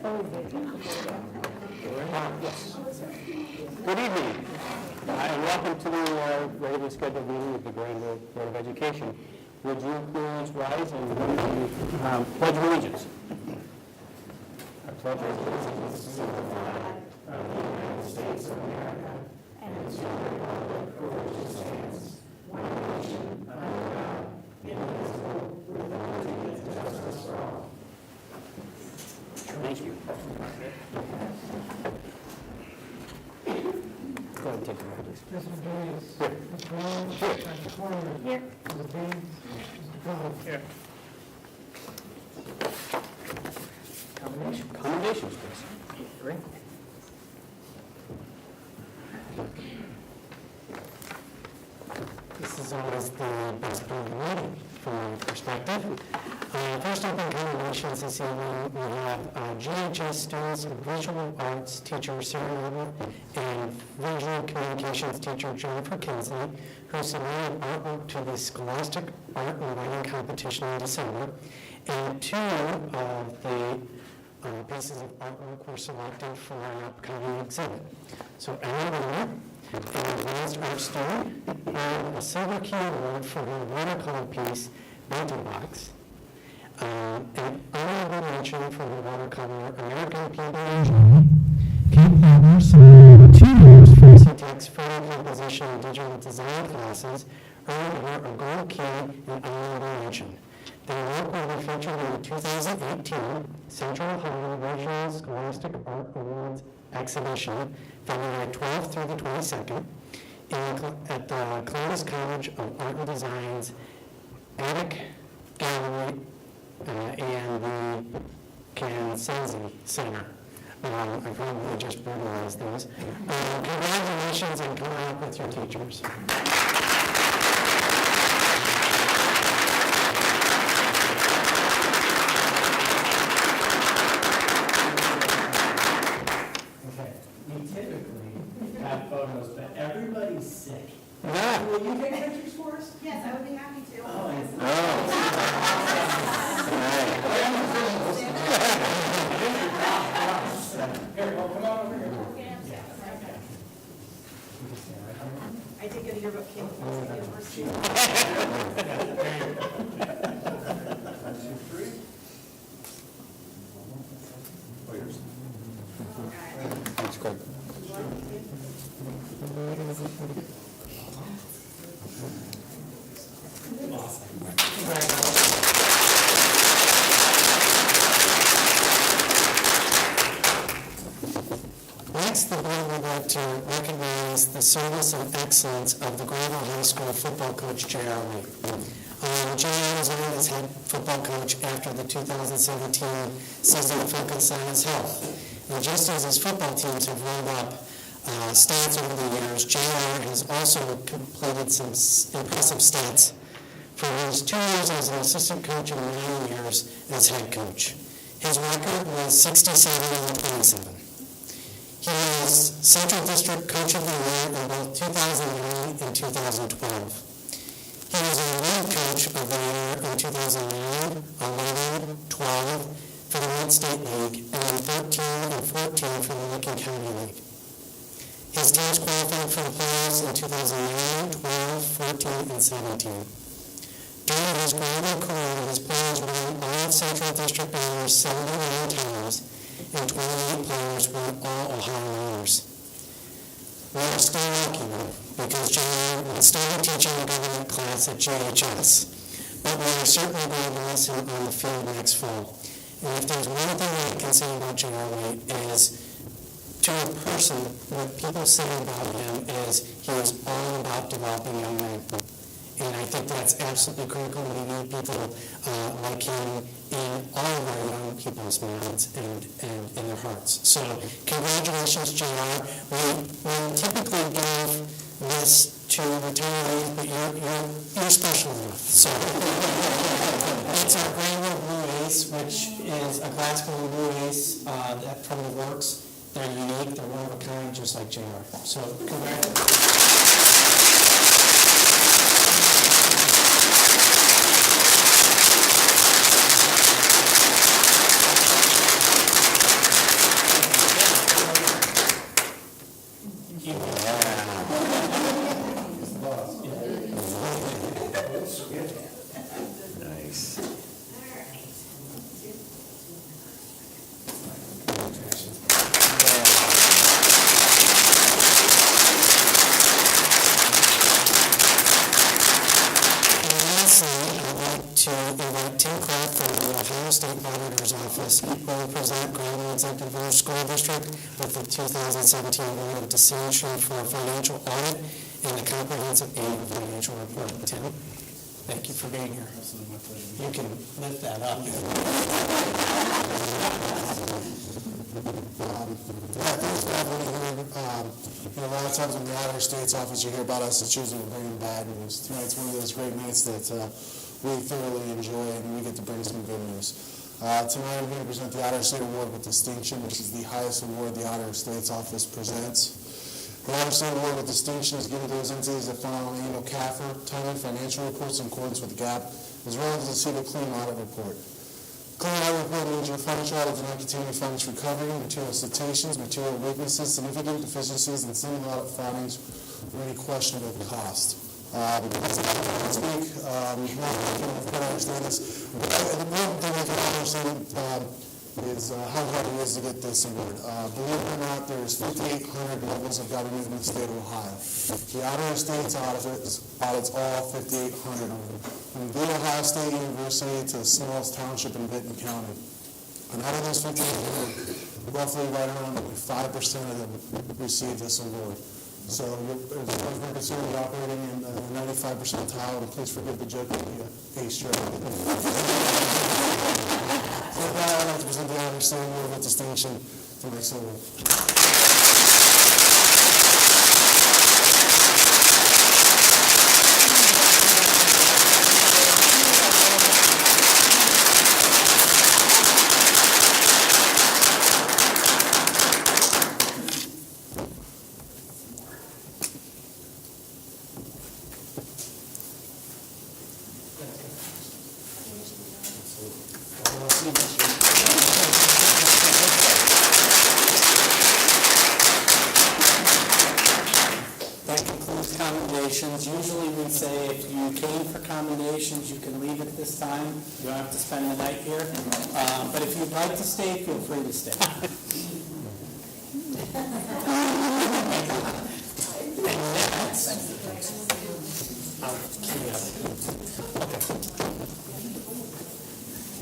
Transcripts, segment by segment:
Yes. Good evening, and welcome to the regularly scheduled meeting of the Granville Board of Education. Would you please rise and pledge allegiance? I pledge allegiance to the flag of the United States of America and to the republic for which it stands, one nation, under God, indivisible, with liberty and justice for all. Thank you. Go ahead and take the mic, please. Mr. Davis. Here. Mr. Brown. Here. Mr. Corner. Here. Mr. Baines. Mr. Cole. Here. Commendations, please. Great. This is always the best part of the meeting from my perspective. First up in commendations this evening, we have GHS students and visual arts teacher Sarah Noble and visual communications teacher Jennifer Kinsley, who submitted artwork to the Scholastic Art and Writing Competition in December, and two of the pieces of artwork were selected for an upcoming exhibit. So Ellen Miller, an advanced art student, earned a Silver Key Award for her watercolor piece, Bento Box. An honorable mention for her watercolor, American People in Joy. Kate Palmer submitted 2 years from CTEC's photo composition and digital design classes, earned her a gold key and honorable mention. Their work will be featured in the 2018 Central Ohio Regional Scholastic Art Awards exhibition, February 12th through the 22nd, at the Columbus College of Art and Design's Attic Gallery and the Kansenzi Center. I probably just brutalized those. Congratulations, and come out with your teachers. Photos, but everybody's sick. Yeah. Will you take pictures for us? Yes, I would be happy to. Here, well, come on over here. I did get a yearbook kid from the university. Thanks, Craig. Next, the board would like to recognize the service and excellence of the Granville High School football coach, J.R. Lee. J.R. was named as head football coach after the 2017 season focused on his health. And just as his football teams have rolled up stats over the years, J.R. has also completed some impressive stats for his 2 years as an assistant coach and 9 years as head coach. His record was 67-27. He was Central District Coach of the Year in both 2009 and 2012. He was a lead coach of the year in 2009, 11, 12 for the Mid-State League, and 13 and 14 for the Lincoln County League. His teams qualified for the playoffs in 2009, 12, 14, and 17. During his Granville career, his players won all Central District honors 79 times, and 28 players won all Ohio honors. We are still lucky, because John will still be teaching a government class at GHS, but we are certainly going to miss him on the field next fall. And if there's one thing I can say about J.R. Lee is, to a person, what people say about him is he is all about developing young men. And I think that's absolutely critical. We need people like him in all of our young people's minds and in their hearts. So congratulations, JR. We typically give this to retirees, but you're special enough. So it's our Granville Blue Ace, which is a classical blue ace that from the works. They're unique, they're one of a kind, just like JR. So congratulations. will present Granville Executive Village School District with the 2017 Award of Distinction for Financial Audit and the Comprehensive Annual Financial Report. Tim, thank you for being here. You can lift that up. Thanks for having me here. A lot of times when the Auditor State's office, you hear about us, it's usually we're bringing bad news. Tonight's one of those great nights that we thoroughly enjoy, and we get to bring some good news. Tonight I'm here to present the Auditor State Award with Distinction, which is the highest award the Auditor State's office presents. The Auditor State Award with Distinction is given to those entities that file an annual CAFR, timely financial reports in accordance with the GAAP, as well as receive a clean audit report. Clean audit report means your financial audit did not contain any financial recovery, material citations, material weaknesses, significant deficiencies, and single audit findings, or any questionable cost. This week, not quite understand this, but the one thing I can understand is how hard it is to get this award. Believe it or not, there's 5,800 levels of government in the state of Ohio. The Auditor State's audits all 5,800 of them. From the Ohio State University to the smallest township in Benton County. And out of those 5,800, roughly right around 5% of them receive this award. So as far as we're concerned, we're operating in the 95 percentile, and please forgive the joke of the ace joke. With that, I'd like to present the Auditor State Award with Distinction to Mike Silver. Usually we say if you came for commendations, you can leave at this time. You don't have to spend the night here. But if you'd like to stay, feel free to stay.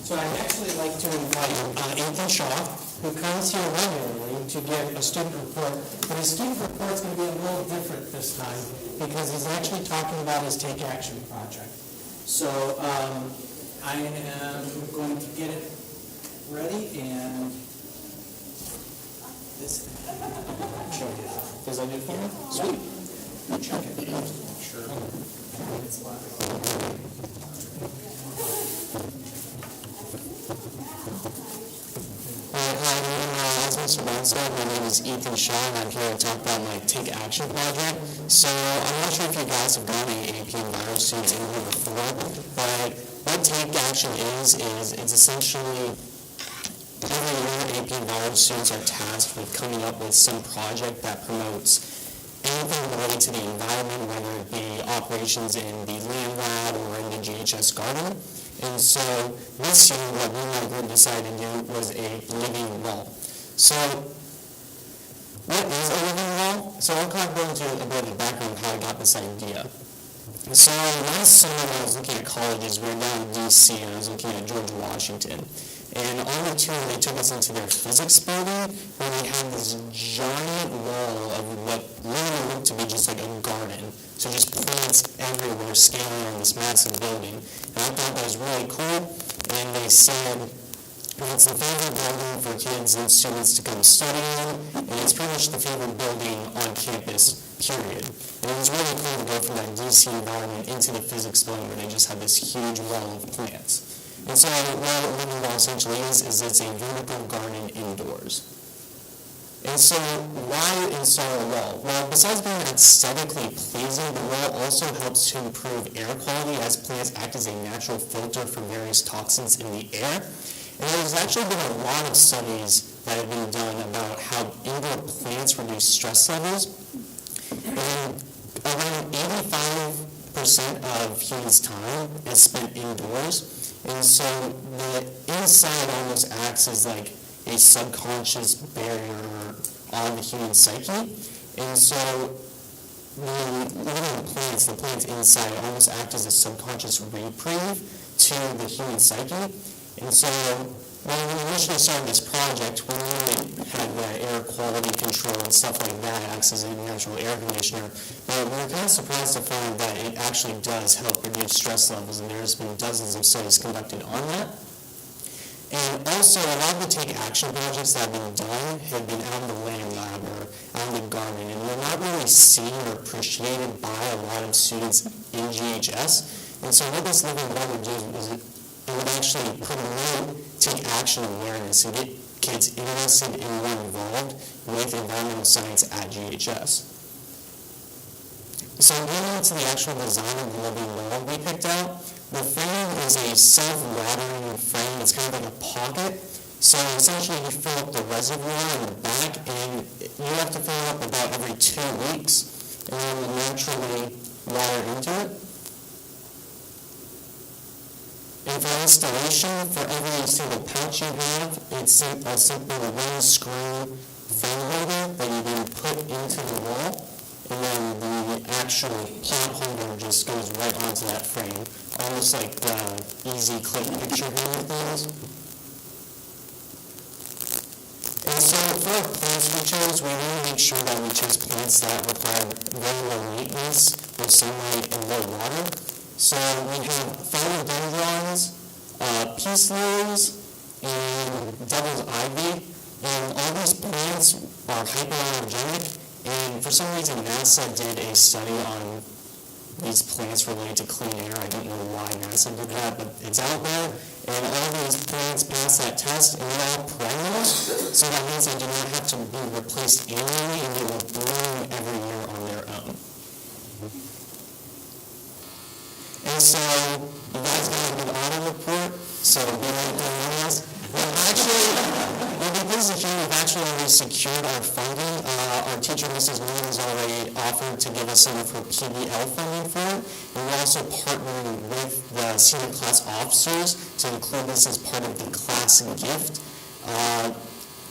So I'd actually like to invite Ethan Shaw, who comes here regularly to give a student report. But his student report is going to be a little different this time because he's actually talking about his Take Action project. So I am going to get it ready and this. Does that do it for me? Sweet. Check it. Sure. It's live. My name is Ethan Shaw, and I'm here to talk about my Take Action project. So I'm not sure if you guys have gotten any AP Enviro students in here before, but what Take Action is it's essentially every year AP Enviro students are tasked with coming up with some project that promotes anything related to the environment, whether it be operations in the land lab or in the GHS garden. And so this year, what me and my group decided to do was a living wall. So what is a living wall? So I'll kind of go into a bit of the background of how I got this idea. So last summer when I was looking at colleges, we were down in D.C. and I was looking at George Washington. And on the tour, they took us into their physics building where they had this giant wall of what literally looked to be just like a garden. So just plants everywhere scaling on this massive building. And I thought that was really cool. And they said, it's the favorite building for kids and students to come study in, and it's pretty much the favorite building on campus, period. And it was really cool to go from that DC environment into the physics building where they just had this huge wall of plants. And so what a living wall essentially is it's a vertical garden indoors. And so why install a wall? Well, besides being aesthetically pleasing, the wall also helps to improve air quality as plants act as a natural filter for various toxins in the air. And there's actually been a lot of studies that have been done about how indoor plants reduce stress levels. And around 85% of humans' time is spent indoors. And so the inside almost acts as like a subconscious barrier on the human psyche. And so the plants inside almost act as a subconscious reprieve to the human psyche. And so when we initially started this project, we really had the air quality control and stuff like that acts as a natural air conditioner. But we were kind of surprised to find that it actually does help reduce stress levels, and there's been dozens of studies conducted on that. And also, a lot of the Take Action projects that have been done have been out in the land lab or out in the garden, and they're not really seen or appreciated by a lot of students in GHS. And so what this living lab would do is it would actually promote Take Action awareness and get kids interested and more involved with environmental science at GHS. So getting into the actual design of the living lab we picked out, the frame is a self-watering frame. It's kind of like a pocket. So essentially you fill up the reservoir in the back, and you have to fill it up about every 2 weeks, and then you naturally water into it. And for installation, for every single pouch you have, it's a simple one-screw frame holder that you then put into the wall, and then the actual plant holder just goes right onto that frame, almost like the easy click picture hanger things. And so for our plants we chose, we want to make sure that we choose plants that require very low maintenance with sunlight and low water. So we have philodendrons, peace lilies, and devil's ivy, and all these plants are hypoallergenic. And for some reason, NASA did a study on these plants related to clean air. I don't know why NASA did that, but it's out there. And all these plants pass that test, and they're all perennials. So that means they do not have to be replaced annually, and they will bloom every year on their own. And so, you guys got a good audit report, so be ready to learn this. Because we've actually already secured our funding. Our teacher, Mrs. Moon, has already offered to give us some of her PBL funding for it. And we're also partnering with the senior class officers to include this as part of the class gift.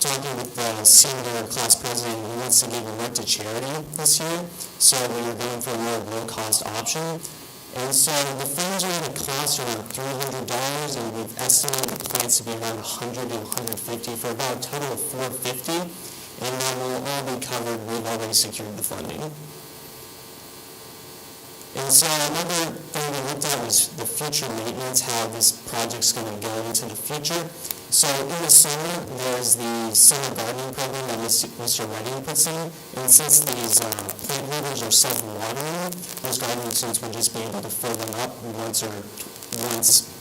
Talking with the senior class president, he wants to give a rent to charity this year. So we are going for a more low-cost option. And so the frames are going to cost around $300, and we've estimated the plants to be around $100 to $150 for about a total of $450, and that will all be covered. We've already secured the funding. And so another thing we looked at was the future maintenance, how this project's going to go into the future. So in the summer, there's the summer gardening program that Mr. Redding puts in. And since these plant holders are self-watering, those gardening students will just be able to fill them up once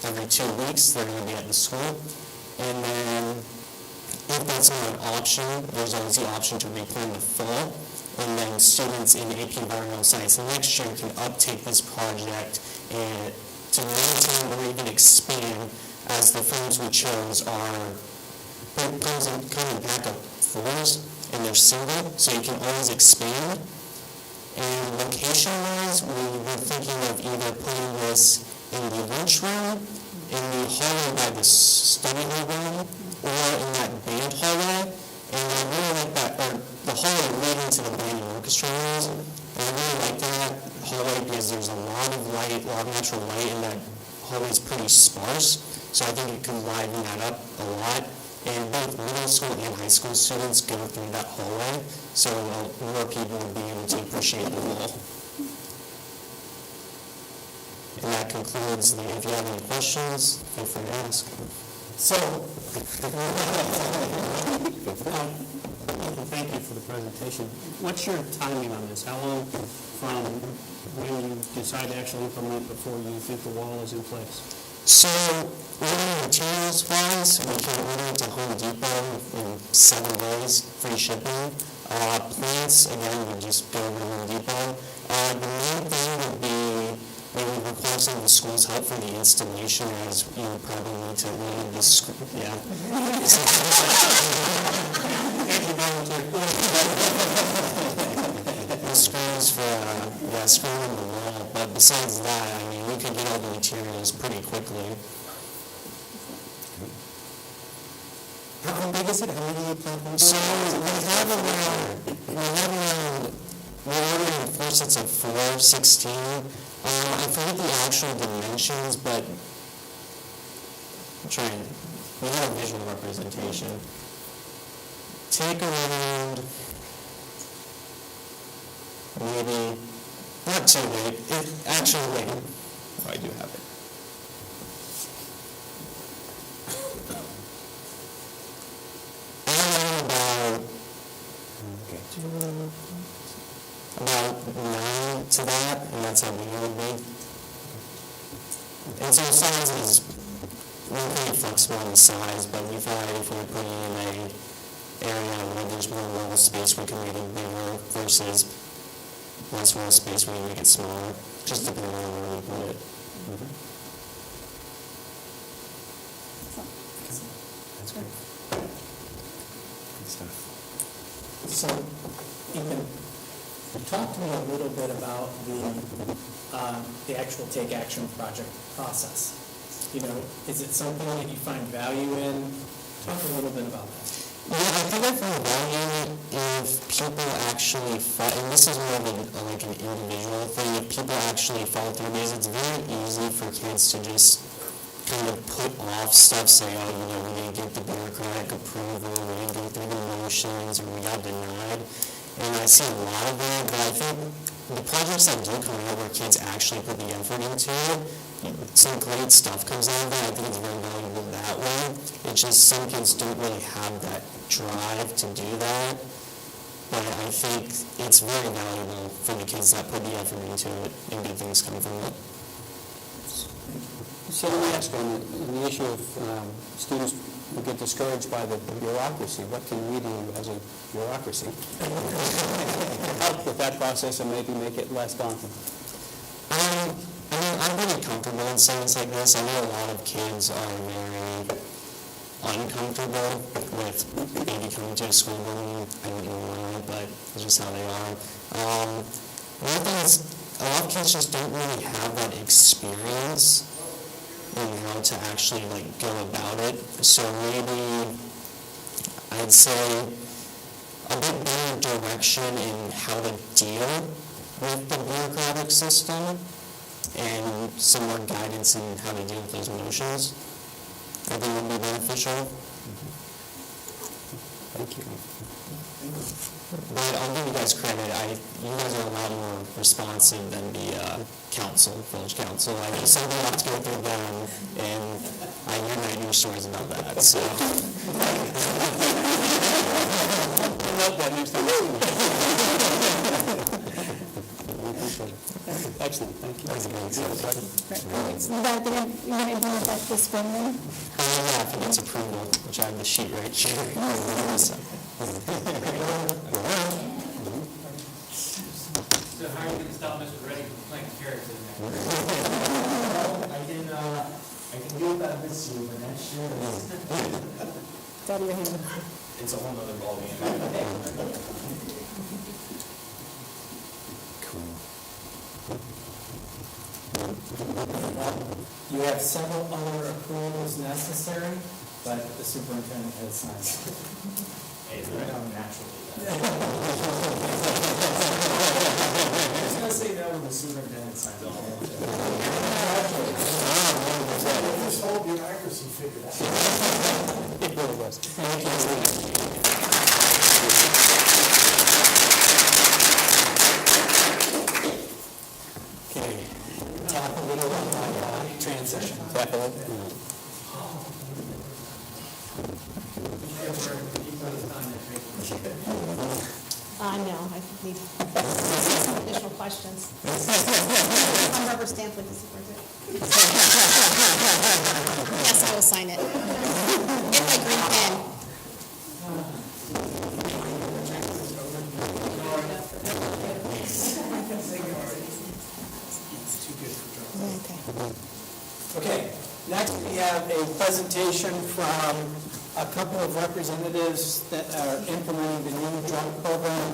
every 2 weeks. They're going to be at the school. And then if that's not an option, there's always the option to replant in the fall. And then students in AP Environmental Science next year can uptake this project and to maintain or even expand, as the frames we chose are coming back up floors, and they're single, so you can always expand. And location-wise, we were thinking of either putting this in the lunchroom, in the hallway by the study hall room, or in that band hallway. And I really like that, or the hallway leading to the band and orchestra rooms. And I really like that hallway because there's a lot of light, a lot of natural light, and that hallway is pretty sparse. So I think it can liven that up a lot. And both middle school and high school students go through that hallway, so more people will be able to appreciate the wall. And that concludes the, if you have any questions, feel free to ask. So, thank you for the presentation. What's your timing on this? How long from when you decide to actually implement before you think the wall is in place? So, materials-wise, we can order it to Home Depot in 7 days, free shipping. Plants, again, we just go over to Home Depot. The main thing would be we would require some of the school's help for the installation, as you would probably need to leave the school. Yeah. The screws for screwing the wall, but besides that, I mean, we could get all the materials pretty quickly. How big is it? How many plant holders? So we're ordering 4 sets of 4, 16. I forget the actual dimensions, but I'm trying. we have a visual representation. Take around, maybe, not too late, actually wait, oh, I do have it. About 9 to that, and that's how big it would be. And so size is, we're pretty flexible in size, but we thought if we're putting in a area where there's more wall space, we can make it bigger versus less wall space, we can make it smaller, just depending on where we put it. That's great. Good stuff. So, Ethan, talk to me a little bit about the actual Take Action project process. You know, is it something that you find value in? Talk a little bit about that. Yeah, I think I find value in it if people actually follow, and this is more of like an individual thing, if people actually follow through, because it's very easy for kids to just kind of put off stuff, say, oh, you know, we didn't get the bureaucratic approval, we didn't go through the motions, or we got denied. And I see a lot of that, but I think the projects that do come out where kids actually put the effort into it, some great stuff comes out of it. I think it's very valuable that way. It's just some kids don't really have that drive to do that. But I think it's very valuable for the kids that put the effort into it and good things come from it. So let me ask on the issue of students who get discouraged by the bureaucracy, what can we do as a bureaucracy to help with that process and maybe make it less daunting? I mean, I'm pretty comfortable in things like this. I know a lot of kids are very uncomfortable with maybe coming to a school building. I don't know why, but it's just how they are. One thing is, a lot of kids just don't really have that experience in how to actually go about it. So maybe I'd say a bit better direction in how to deal with the bureaucratic system and some more guidance in how to deal with those emotions, I think would be beneficial. Thank you. But I'll give you guys credit. You guys are a lot more responsive than the village council. I know something I have to go through them, and I hear nightmare stories about that. So. I love that next time. Excellent, thank you. That was a great discussion. You're going to do that this spring then? Yeah, if it gets approval, which I have the sheet right here. So how are you going to stop Mr. Redding from playing carrots in there? I can do it this year, but next year It's out of your hand. It's a whole nother ballgame. You have several other approvals necessary, but the superintendent has signed. it's going to come naturally. I was going to say that when the superintendent signs off. This whole bureaucracy figured out. It really was. Okay, talk a little about transition. Tap a little. No, I need some additional questions. I'm rubber stamped with the superintendent. Yes, I will sign it. Get my green pen. Okay, next we have a presentation from a couple of representatives that are implementing the new drug program,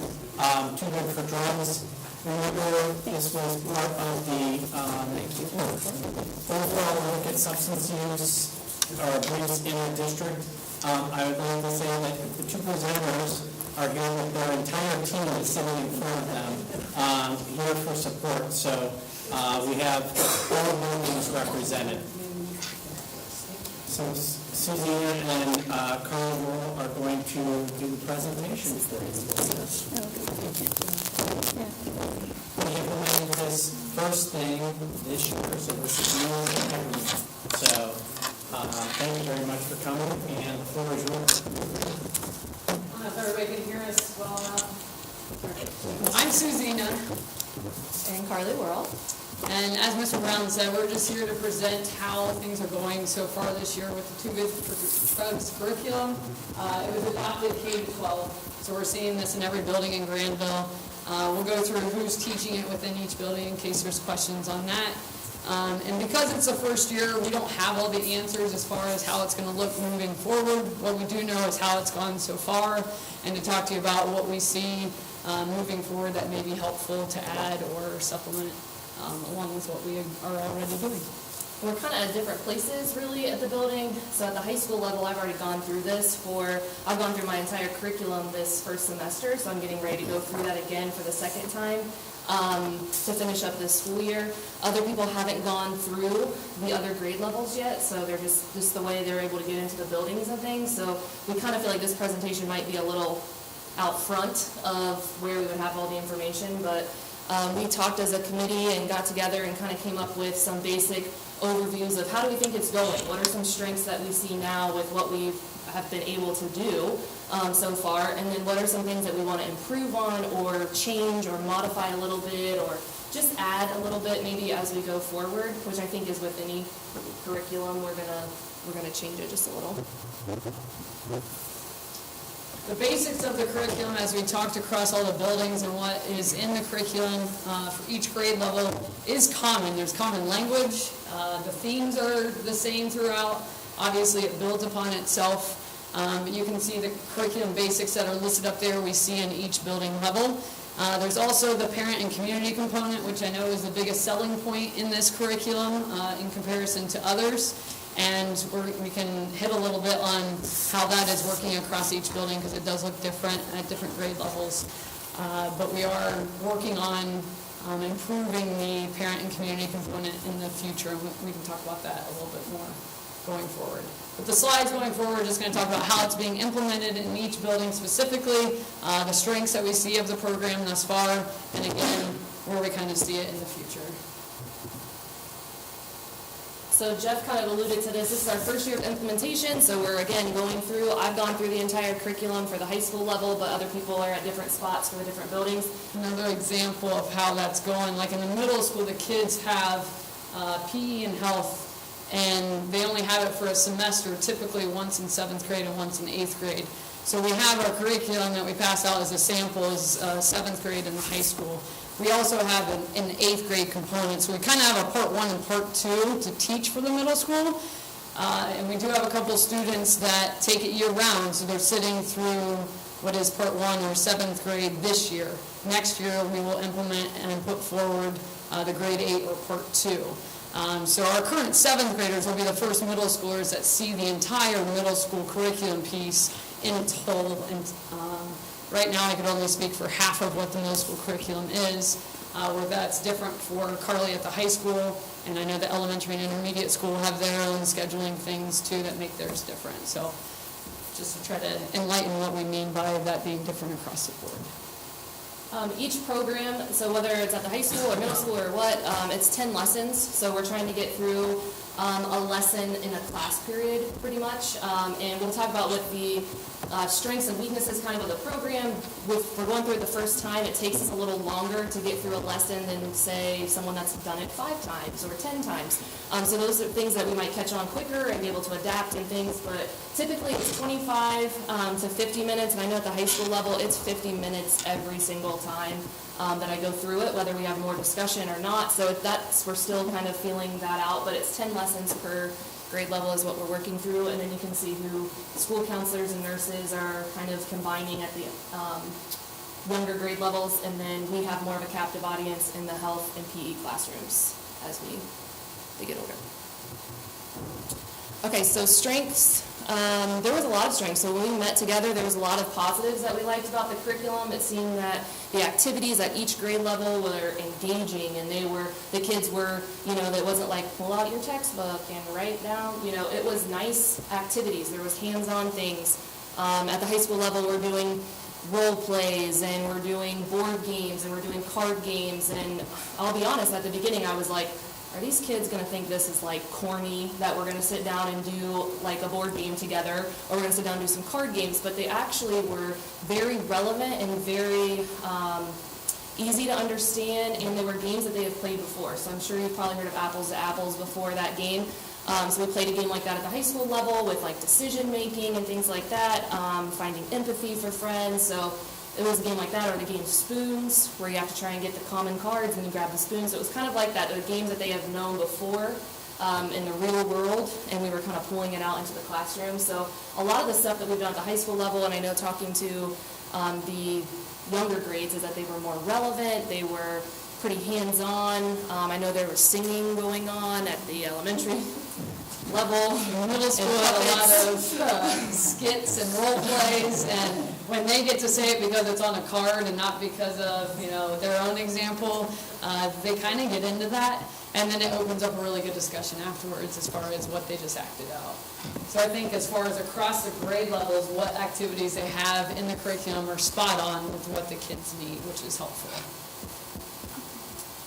Too Good for Drugs. Remember, this was part of the overall look at substance use or abuse in our district. I would like to say that the two presenters are here with their entire team is sitting in front of them, here for support. So we have all buildings represented. So Susie and Carl are going to do the presentation for you. Yeah. We implemented this first thing this year, so this is new and everything. So, thank you very much for coming, and the floor is yours. I don't know if everybody can hear us well enough. I'm Susina and Carly Worrell. And as Mr. Brown said, we're just here to present how things are going so far this year with the 2 Good Drugs curriculum. It was adopted K-12, so we're seeing this in every building in Granville. We'll go through who's teaching it within each building in case there's questions on that. And because it's the first year, we don't have all the answers as far as how it's going to look moving forward. What we do know is how it's gone so far, and to talk to you about what we see moving forward that may be helpful to add or supplement along with what we are already doing. We're kind of at different places really at the building. So at the high school level, I've already gone through this I've gone through my entire curriculum this first semester, so I'm getting ready to go through that again for the second time to finish up this school year. Other people haven't gone through the other grade levels yet, so they're just the way they're able to get into the buildings and things. So we kind of feel like this presentation might be a little out front of where we would have all the information, but we talked as a committee and got together and kind of came up with some basic overviews of how do we think it's going? What are some strengths that we see now with what we have been able to do so far? And then what are some things that we want to improve on or change or modify a little bit or just add a little bit maybe as we go forward, which I think is with any curriculum, we're gonna change it just a little. The basics of the curriculum as we talked across all the buildings and what is in the curriculum for each grade level is common. There's common language. The themes are the same throughout. Obviously, it builds upon itself. You can see the curriculum basics that are listed up there we see in each building level. There's also the parent and community component, which I know is the biggest selling point in this curriculum in comparison to others. And we can hit a little bit on how that is working across each building because it does look different at different grade levels. But we are working on improving the parent and community component in the future, and we can talk about that a little bit more going forward. But the slides going forward are just going to talk about how it's being implemented in each building specifically, the strengths that we see of the program thus far, and again, where we kind of see it in the future. So Jeff kind of alluded to this. This is our first year of implementation, so we're again going through. I've gone through the entire curriculum for the high school level, but other people are at different spots for the different buildings. Another example of how that's going, like in the middle school, the kids have PE and health, and they only have it for a semester, typically once in 7th grade and once in 8th grade. So we have our curriculum that we pass out as a sample as 7th grade in the high school. We also have an 8th grade component, so we kind of have a part 1 and part 2 to teach for the middle school. And we do have a couple students that take it year round, so they're sitting through what is part 1 or 7th grade this year. Next year we will implement and put forward the grade 8 or part 2. So our current 7th graders will be the first middle schoolers that see the entire middle school curriculum piece in its whole. And right now I could only speak for half of what the middle school curriculum is, where that's different for Carly at the high school, and I know the elementary and intermediate school have their own scheduling things too that make theirs different. So just to try to enlighten what we mean by that being different across the board. Each program, so whether it's at the high school or middle school or what, it's 10 lessons. So we're trying to get through a lesson in a class period pretty much. And we'll talk about what the strengths and weaknesses kind of the program. If we're going through it the first time, it takes us a little longer to get through a lesson than, say, someone that's done it 5 times or 10 times. So those are things that we might catch on quicker and be able to adapt and things. But typically it's 25 to 50 minutes. And I know at the high school level, it's 50 minutes every single time that I go through it, whether we have more discussion or not. So we're still kind of feeling that out. But it's 10 lessons per grade level is what we're working through, and then you can see who school counselors and nurses are kind of combining at the younger grade levels, and then we have more of a captive audience in the health and PE classrooms as they get older. Okay, so strengths. There was a lot of strengths. So when we met together, there was a lot of positives that we liked about the curriculum. It seemed that the activities at each grade level were engaging, and the kids were, that wasn't like pull out your textbook and write down, it was nice activities. There was hands-on things. At the high school level, we're doing role plays, and we're doing board games, and we're doing card games, and I'll be honest, at the beginning I was like, are these kids going to think this is like corny, that we're going to sit down and do like a board game together, or we're going to sit down and do some card games? But they actually were very relevant and very easy to understand, and they were games that they have played before. So I'm sure you've probably heard of Apples to Apples before that game. So we played a game like that at the high school level with like decision making and things like that, finding empathy for friends. So it was a game like that, or the game Spoons, where you have to try and get the common cards and you grab the spoons. So it was kind of like that. They're games that they have known before in the real world, and we were kind of pulling it out into the classroom. So a lot of the stuff that we've done at the high school level, and I know talking to the younger grades, is that they were more relevant, they were pretty hands-on. I know there was singing going on at the elementary level. Middle school had a lot of skits and role plays, and when they get to say it because it's on a card and not because of their own example, they kind of get into that, and then it opens up a really good discussion afterwards as far as what they just acted out. So I think as far as across the grade levels, what activities they have in the curriculum are spot on with what the kids need, which is helpful.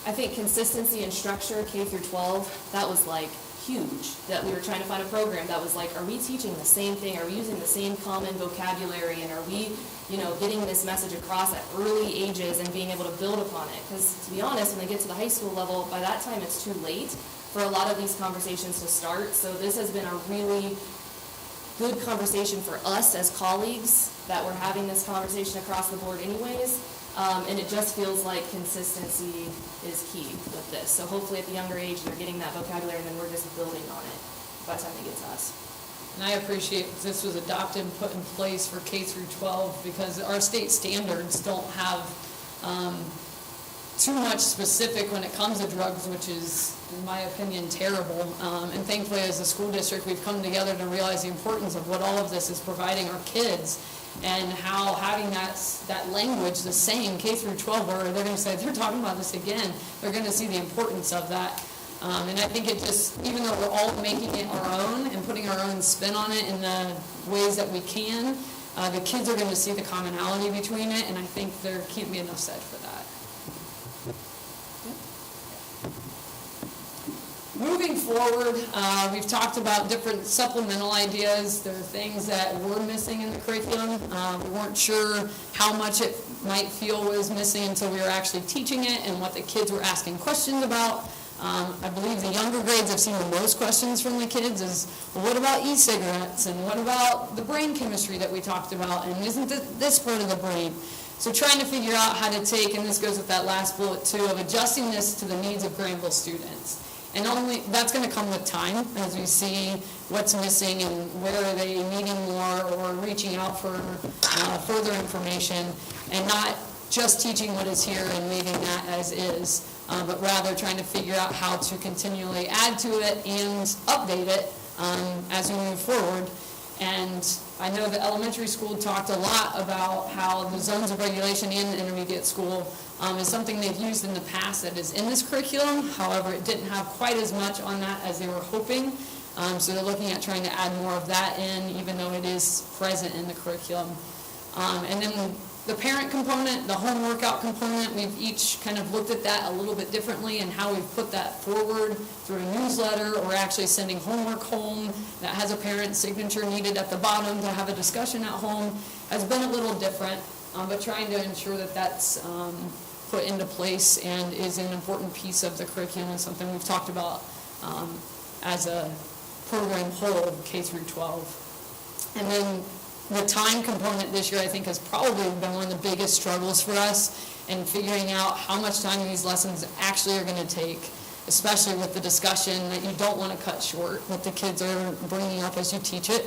I think consistency and structure, K through 12, that was like huge, that we were trying to find a program that was like, are we teaching the same thing? Are we using the same common vocabulary? And are we, getting this message across at early ages and being able to build upon it? Because to be honest, when they get to the high school level, by that time it's too late for a lot of these conversations to start. So this has been a really good conversation for us as colleagues, that we're having this conversation across the board anyways. And it just feels like consistency is key with this. So hopefully at the younger age, they're getting that vocabulary, and then we're just building on it by the time they get to us. And I appreciate this was adopted and put in place for K through 12, because our state standards don't have too much specific when it comes to drugs, which is, in my opinion, terrible. And thankfully, as a school district, we've come together to realize the importance of what all of this is providing our kids, and how having that language the same K through 12, where they're going to say, they're talking about this again, they're going to see the importance of that. And I think it just, even though we're all making it our own and putting our own spin on it in the ways that we can, the kids are going to see the commonality between it, and I think there can't be enough said for that. Moving forward, we've talked about different supplemental ideas. There are things that were missing in the curriculum. We weren't sure how much it might feel was missing until we were actually teaching it and what the kids were asking questions about. I believe the younger grades have seen the most questions from the kids is, well, what about e-cigarettes, and what about the brain chemistry that we talked about, and isn't this part of the brain? So trying to figure out how to take, and this goes with that last bullet too, of adjusting this to the needs of Granville students. And only that's going to come with time as we see what's missing and where are they needing more or reaching out for further information, and not just teaching what is here and leaving that as is, but rather trying to figure out how to continually add to it and update it as we move forward. And I know the elementary school talked a lot about how the zones of regulation in the intermediate school is something they've used in the past that is in this curriculum. However, it didn't have quite as much on that as they were hoping. So they're looking at trying to add more of that in, even though it is present in the curriculum. And then the parent component, the home workout component, we've each kind of looked at that a little bit differently and how we've put that forward through a newsletter or actually sending homework home that has a parent signature needed at the bottom to have a discussion at home has been a little different, but trying to ensure that that's put into place and is an important piece of the curriculum and something we've talked about as a program whole, K through 12. And then the time component this year, I think, has probably been one of the biggest struggles for us in figuring out how much time these lessons actually are going to take, especially with the discussion that you don't want to cut short, what the kids are bringing up as you teach it.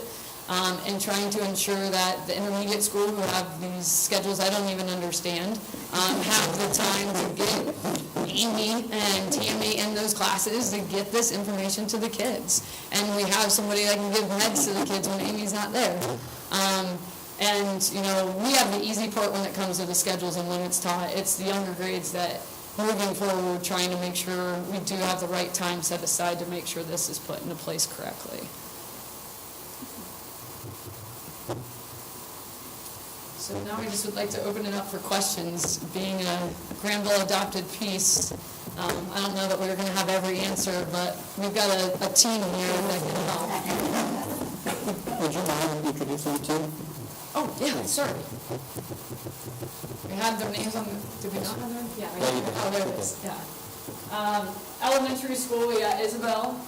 and trying to ensure that the intermediate school who have these schedules I don't even understand, have the time to get Amy and Tammy in those classes to get this information to the kids. And we have somebody that can give meds to the kids when Amy's not there. And, you know, we have the easy part when it comes to the schedules and when it's taught. It's the younger grades that, moving forward, we're trying to make sure we do have the right time set aside to make sure this is put into place correctly. So now we just would like to open it up for questions. Being a Granville adopted piece, I don't know that we're going to have every answer, but we've got a team here that can help. Would you mind introducing the team? Oh, yeah, sorry. We have their names on the, did we not have them? Yeah, right here. Oh, there it is, yeah. Elementary school, we got Isabel.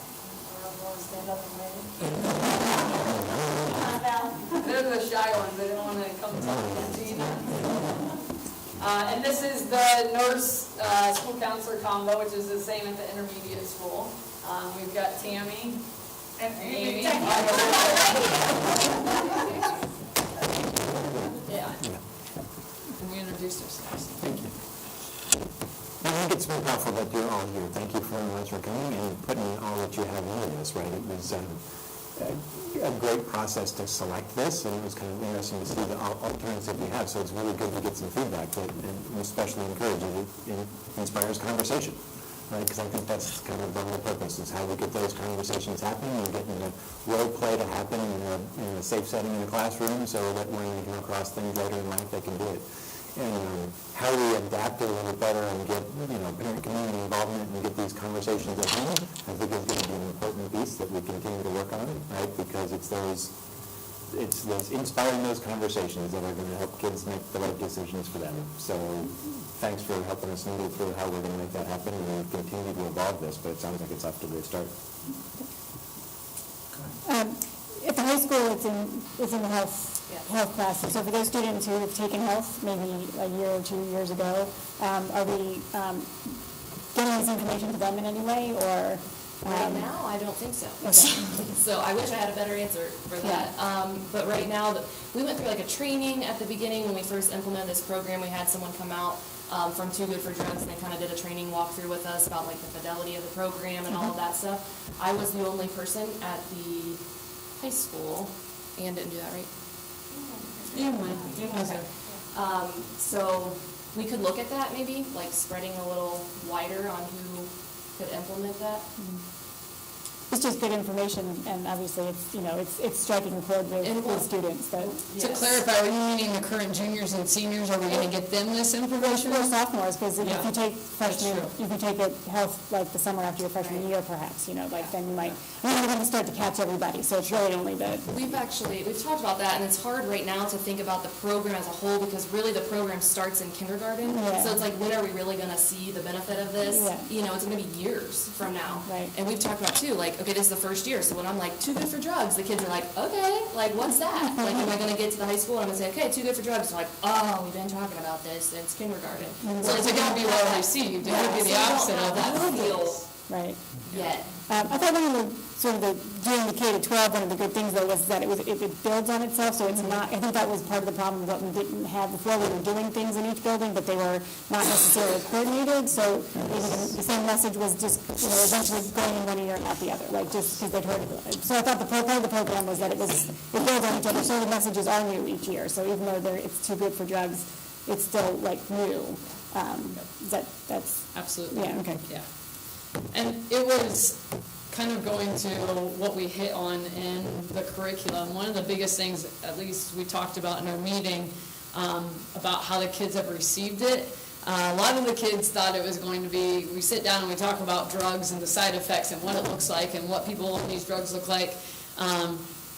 They're the shy ones, they don't want to come talk to you. And this is the nurse, school counselor combo, which is the same at the intermediate school. We've got Tammy and Amy. Yeah. And we introduced ourselves. Thank you. I think it's very powerful that you're all here. Thank you very much for coming and putting all that you have into this, right? It was a great process to select this, and it was kind of interesting to see the alternatives that we have, so it's really good to get some feedback, and especially encourage it. It inspires conversation, right? Because I think that's kind of the whole purpose, is how we get those conversations happening and getting the role play to happen in a safe setting in the classroom, so that when they come across things later in life, they can do it. And how we adapt it a little better and get, parent community involvement and get these conversations at home, I think is going to be an important piece that we continue to work on, right? Because it's those inspiring those conversations that are going to help kids make the right decisions for them. So thanks for helping us noodle through how we're going to make that happen, and we'll continue to evolve this, but it sounds like it's off to a great start. At the high school, it's in the health class. So for those students who have taken health maybe a year or 2 years ago, are we getting this information to them in any way, or? Right now, I don't think so. Okay. So I wish I had a better answer for that. But right now, we went through like a training at the beginning when we first implemented this program. We had someone come out from Too Good for Drugs, and they kind of did a training walkthrough with us about like the fidelity of the program and all of that stuff. I was the only person at the high school. Ann didn't do that, right? Okay. So we could look at that maybe, like spreading a little wider on who could implement that. It's just good information, and obviously it's striking a chord with students. That To clarify, are you meaning the current juniors and seniors? Are we going to get them this information? We're sophomores, because if you take freshman, That's if you take it health like the summer after your freshman year, perhaps, then you might. We're going to start to catch everybody, so it's really only the. We've talked about that, and it's hard right now to think about the program as a whole, because really the program starts in kindergarten. Yeah. So it's like, when are we really going to see the benefit of this? Yeah. It's going to be years from now. Right. And we've talked about too, like, okay, this is the first year, so when I'm like, Too Good for Drugs, the kids are like, okay, like, what's that? Like, am I going to get to the high school and I'm going to say, okay, Too Good for Drugs? They're like, oh, we've been talking about this since kindergarten. So it's going to be well received. It could be the opposite of that. Right. Yet. I thought one of the doing the K-12, one of the good things though was that it builds on itself, so it's not, I think that was part of the problem, what we didn't have before. We were doing things in each building, but they were not necessarily coordinated, so maybe the same message was just, eventually going in one ear and out the other, like just because they'd heard it. So I thought part of the program was that it builds on each other, so the messages are new each year, so even though it's Too Good for Drugs, it's still like new. That's Absolutely. Yeah, okay. Yeah. And it was kind of going to what we hit on in the curriculum. One of the biggest things, at least we talked about in our meeting, about how the kids have received it. A lot of the kids thought it was going to be, we sit down and we talk about drugs and the side effects and what it looks like and what people on these drugs look like.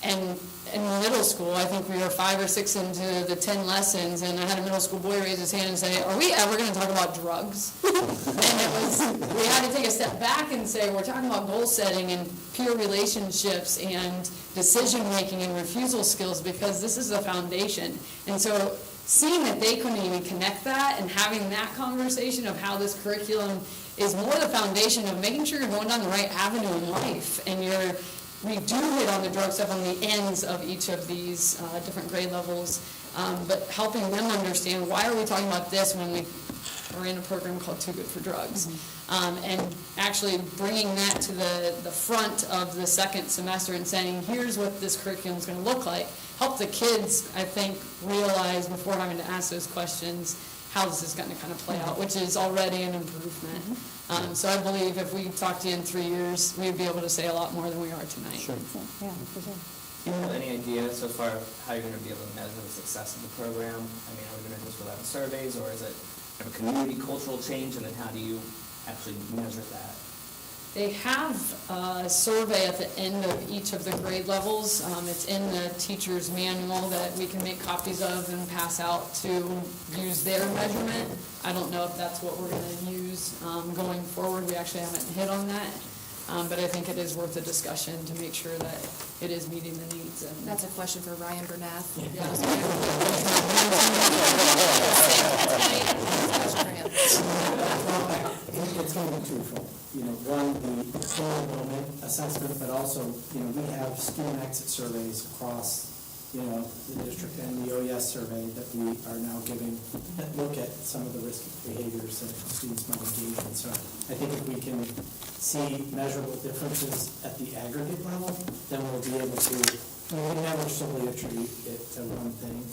And in middle school, I think we were 5 or 6 into the 10 lessons, and I had a middle school boy raise his hand and say, are we ever going to talk about drugs? And we had to take a step back and say, we're talking about goal setting and peer relationships and decision making and refusal skills, because this is the foundation. And so seeing that they couldn't even connect that and having that conversation of how this curriculum is more the foundation of making sure you're going down the right avenue in life and you're we do hit on the drug stuff on the ends of each of these different grade levels, but helping them understand why are we talking about this when we are in a program called Too Good for Drugs. And actually bringing that to the front of the second semester and saying, here's what this curriculum is going to look like, help the kids, I think, realize before having to ask those questions how this is going to kind of play out, which is already an improvement. So I believe if we talk to you in 3 years, we'd be able to say a lot more than we are tonight. Sure. Yeah, for sure. Do you have any idea so far of how you're going to be able to measure the success of the program? I mean, are we going to just fill out surveys, or is it a community cultural change, and then how do you actually measure that? They have a survey at the end of each of the grade levels. It's in the teacher's manual that we can make copies of and pass out to use their measurement. I don't know if that's what we're going to use going forward. We actually haven't hit on that. But I think it is worth a discussion to make sure that it is meeting the needs. And That's a question for Ryan Bernath. It's going to be twofold. One, the full enrollment assessment, but also, we have student exit surveys across, the district and the OES survey that we are now giving that look at some of the risky behaviors that students might engage in. So I think if we can see measurable differences at the aggregate level, then we'll be able to, we never solely attribute it to one thing,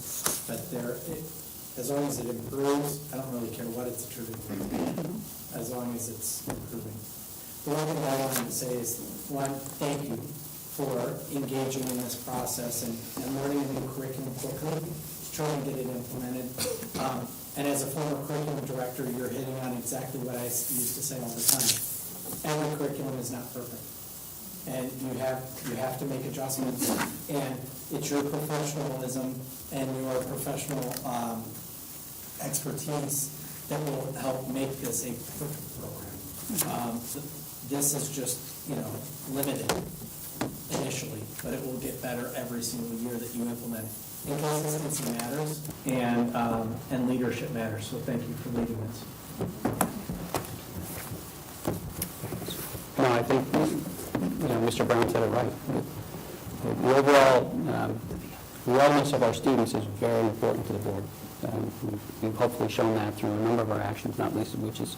but as long as it improves, I don't really care what it's attributed to, as long as it's improving. The one thing I wanted to say is, one, thank you for engaging in this process and learning a new curriculum quickly, trying to get it implemented. And as a former curriculum director, you're hitting on exactly what I used to say all the time. Every curriculum is not perfect. And you have to make adjustments, and it's your professionalism and your professional expertise that will help make this a perfect program. This is just, limited initially, but it will get better every single year that you implement it. And consistency matters, and leadership matters, so thank you for leading this. No, I think, Mr. Brown said it right. The overall wellness of our students is very important to the board. We've hopefully shown that through a number of our actions, not least of which is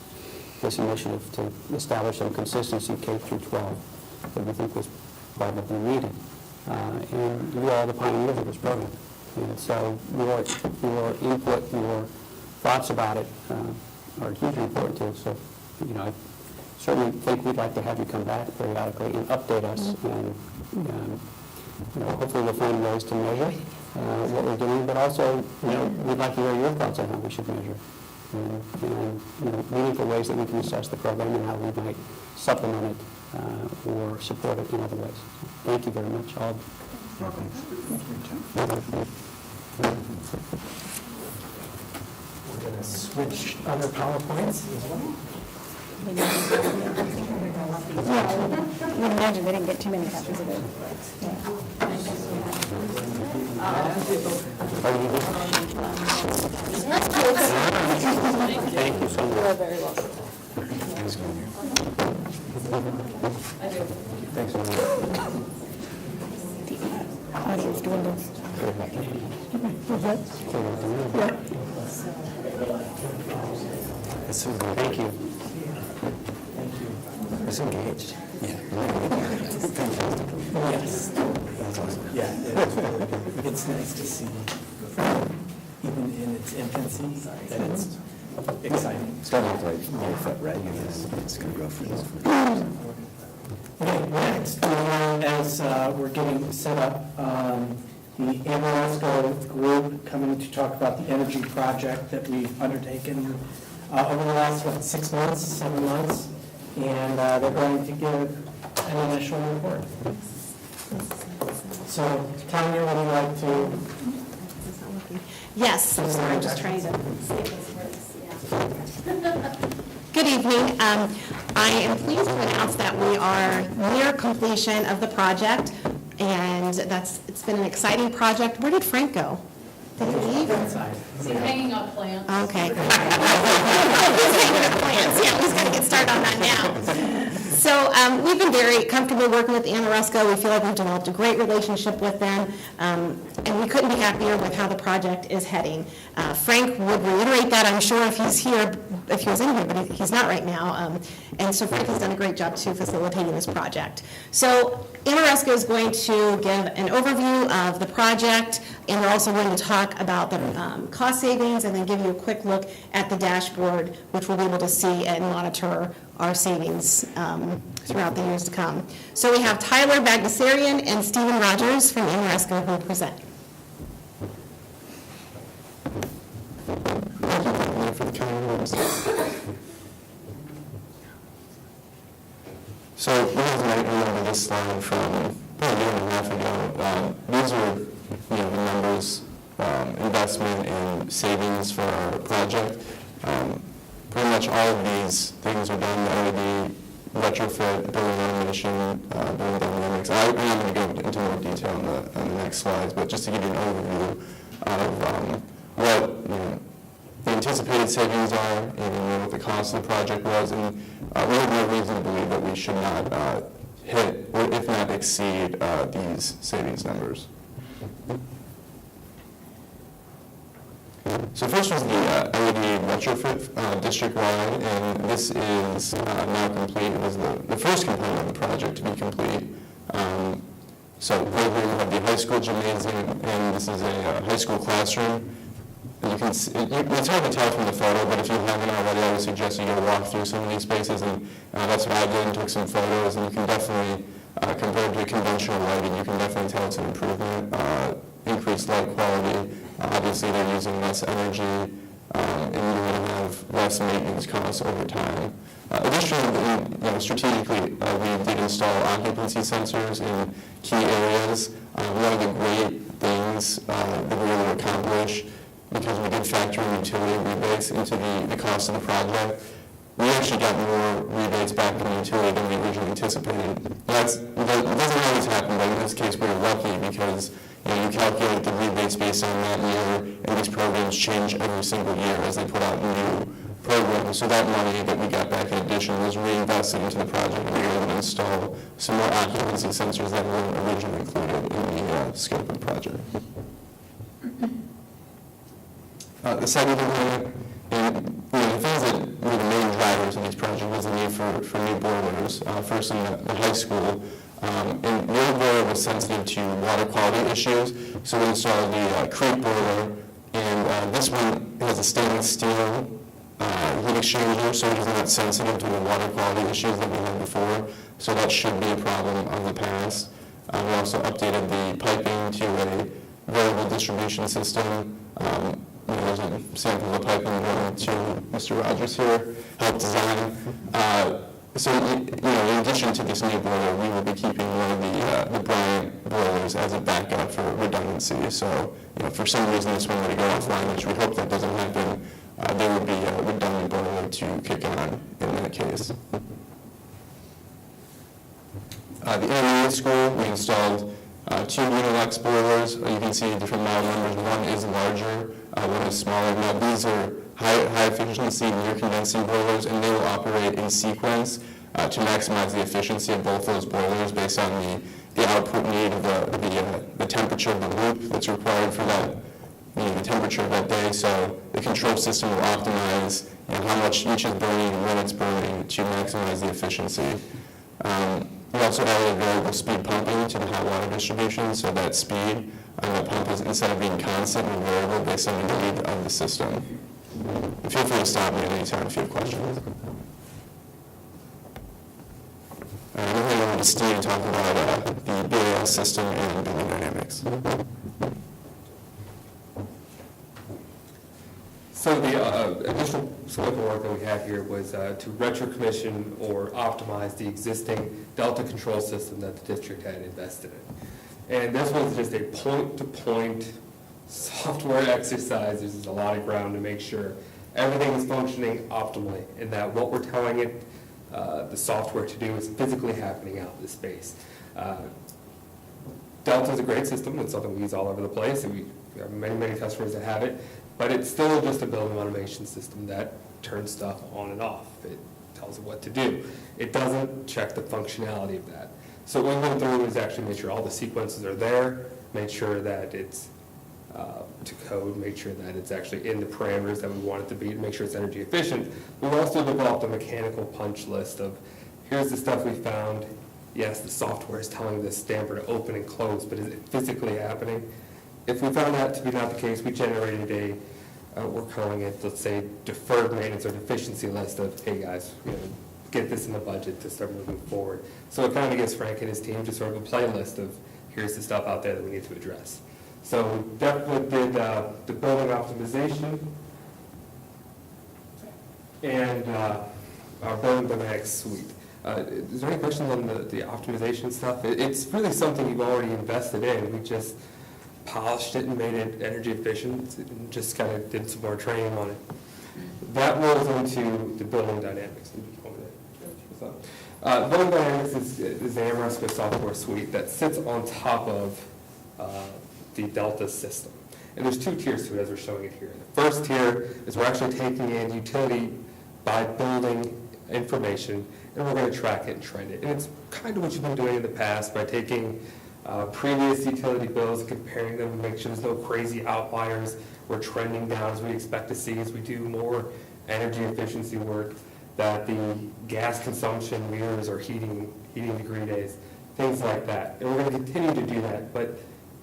this initiative to establish some consistency K through 12 that we think was probably needed. And you are the pioneers of this program. And so your input, your thoughts about it are hugely important too. So, I certainly think we'd like to have you come back periodically and update us. And hopefully we'll find ways to measure what we're doing, but also, we'd like to hear your thoughts on how we should measure. And meaningful ways that we can assess the program and how we might supplement it or support it in other ways. So thank you very much. We're going to switch other PowerPoints as well. Yeah, I would imagine they didn't get too many copies of it. Thank you so much. You're very welcome. Thanks so much. Audience dwindles. It's so good. Thank you. It's engaged. Yeah. Yes. That's awesome. Yeah, it's nice to see, even in its infancy, that it's exciting. Starting with right foot, right? It's going to go for this. Okay, next, as we're getting set up, the Amoresco group coming to talk about the energy project that we've undertaken over the last, 6 months, 7 months, and they're going to give an initial report. So, Tanya, would you like to? Yes, I'm sorry, I'm just trying to say those words. Yeah. Good evening. I am pleased to announce that we are near completion of the project, and it's been an exciting project. Where did Frank go? Did he leave? Inside. Hanging up plants. Okay. He's hanging up plants. Yeah, he's got to get started on that now. So we've been very comfortable working with Amoresco. We feel like we've developed a great relationship with them, and we couldn't be happier with how the project is heading. Frank would reiterate that, I'm sure, if he's here, if he was in here, but he's not right now. And so Frank has done a great job too facilitating this project. So Amoresco is going to give an overview of the project, and we're also going to talk about the cost savings, and then give you a quick look at the dashboard, which we'll be able to see and monitor our savings throughout the years to come. So we have Tyler Bagdasarian and Stephen Rogers from Amoresco who will present. So you guys might remember this slide from about a year and a half ago. These are, the numbers, investment and savings for our project. Pretty much all of these things are done, the LED, retrofit, building automation, building dynamics. I'm going to go into more detail on the next slides, but just to give you an overview of what the anticipated savings are and what the cost of the project was, and we have no reason to believe that we should not hit, or if not exceed, these savings numbers. So first was the LED retrofit district-wide, and this is now complete. It was the first component of the project to be complete. So over here we have the high school gymnasium, and this is a high school classroom. You can see, it's hard to tell from the photo, but if you haven't already, I would suggest you go walk through some of these spaces, and that's what I did, and took some photos, and you can definitely, compared to conventional lighting, you can definitely tell it's an improvement, increased light quality. Obviously, they're using less energy, and you're going to have less maintenance costs over time. Additionally, strategically, we did install occupancy sensors in key areas. One of the great things that we were able to accomplish, because we did factor in utility rebates into the cost of the project, we actually got more rebates back in the utility than we originally anticipated. That doesn't always happen, but in this case we were lucky because you calculate the rebates based on that year, and these programs change every single year as they put out new programs. So that money that we got back in addition was reinvested into the project, and we were able to install some more occupancy sensors that weren't originally included in the scope of the project. The second component, and the things that were the main drivers of these projects was the need for new boilers. First in the high school, and the old boiler was sensitive to water quality issues, so we installed the creek boiler, and this one has a stainless steel heat exchanger, so it is not sensitive to the water quality issues that we had before, so that should be a problem of the past. We also updated the piping to a variable distribution system. There's a sample of the piping going to Mr. Rogers here, helped design. So, in addition to this new boiler, we will be keeping one of the Bryant boilers as a backup for redundancy. So, for some reason this one were to go offline, which we hope that doesn't happen, there would be a redundant boiler to kick on in that case. The intermediate school, we installed 2 Unilex boilers. You can see different model numbers. One is larger, one is smaller. Now these are high efficiency near condensing boilers, and they will operate in sequence to maximize the efficiency of both those boilers based on the output need of the temperature of the loop that's required for that, the temperature of that day. So the control system will optimize how much each is burning and when it's burning to maximize the efficiency. We also added variable speed pumping to the hot water distribution, so that speed on the pump is, instead of being constant and variable based on the need of the system. Feel free to stop me at any time if you have questions. I'm going to go over to Steve and talk about the BAS system and building dynamics. So the additional scope of work that we had here was to retro-commission or optimize the existing Delta control system that the district had invested in. And this was just a point-to-point software exercise. There's a lot of ground to make sure everything is functioning optimally and that what we're telling it, the software to do is physically happening out in the space. Delta is a great system. It's something we use all over the place, and we have many customers that have it. But it's still just a building automation system that turns stuff on and off. tells it what to do. It doesn't check the functionality of that. So what we went through is actually make sure all the sequences are there, make sure that it's to code, make sure that it's actually in the parameters that we want it to be, to make sure it's energy efficient. We've also developed a mechanical punch list of, here's the stuff we found. Yes, the software is telling this damper to open and close, but is it physically happening? If we found that to be not the case, we generated we're calling it, let's say, deferred maintenance or deficiency list of, hey guys, get this in the budget to start moving forward. So it kind of gives Frank and his team just sort of a playlist of, here's the stuff out there that we need to address. So we definitely did the building optimization and our building dynamics suite. Is there any questions on the optimization stuff? It's really something you've already invested in. We just polished it and made it energy efficient and just kind of did some more training on it. That rolls into the building dynamics. Building dynamics is the Ameresco software suite that sits on top of the Delta system. And there's two tiers to it as we're showing it here. The first tier is we're actually taking in utility by building information, and we're going to track it and trend it. And it's kind of what you've been doing in the past by taking previous utility bills and comparing them to make sure there's no crazy outliers. We're trending down as we expect to see as we do more energy efficiency work, that the gas consumption mirrors our heating degree days, things like that. And we're going to continue to do that, but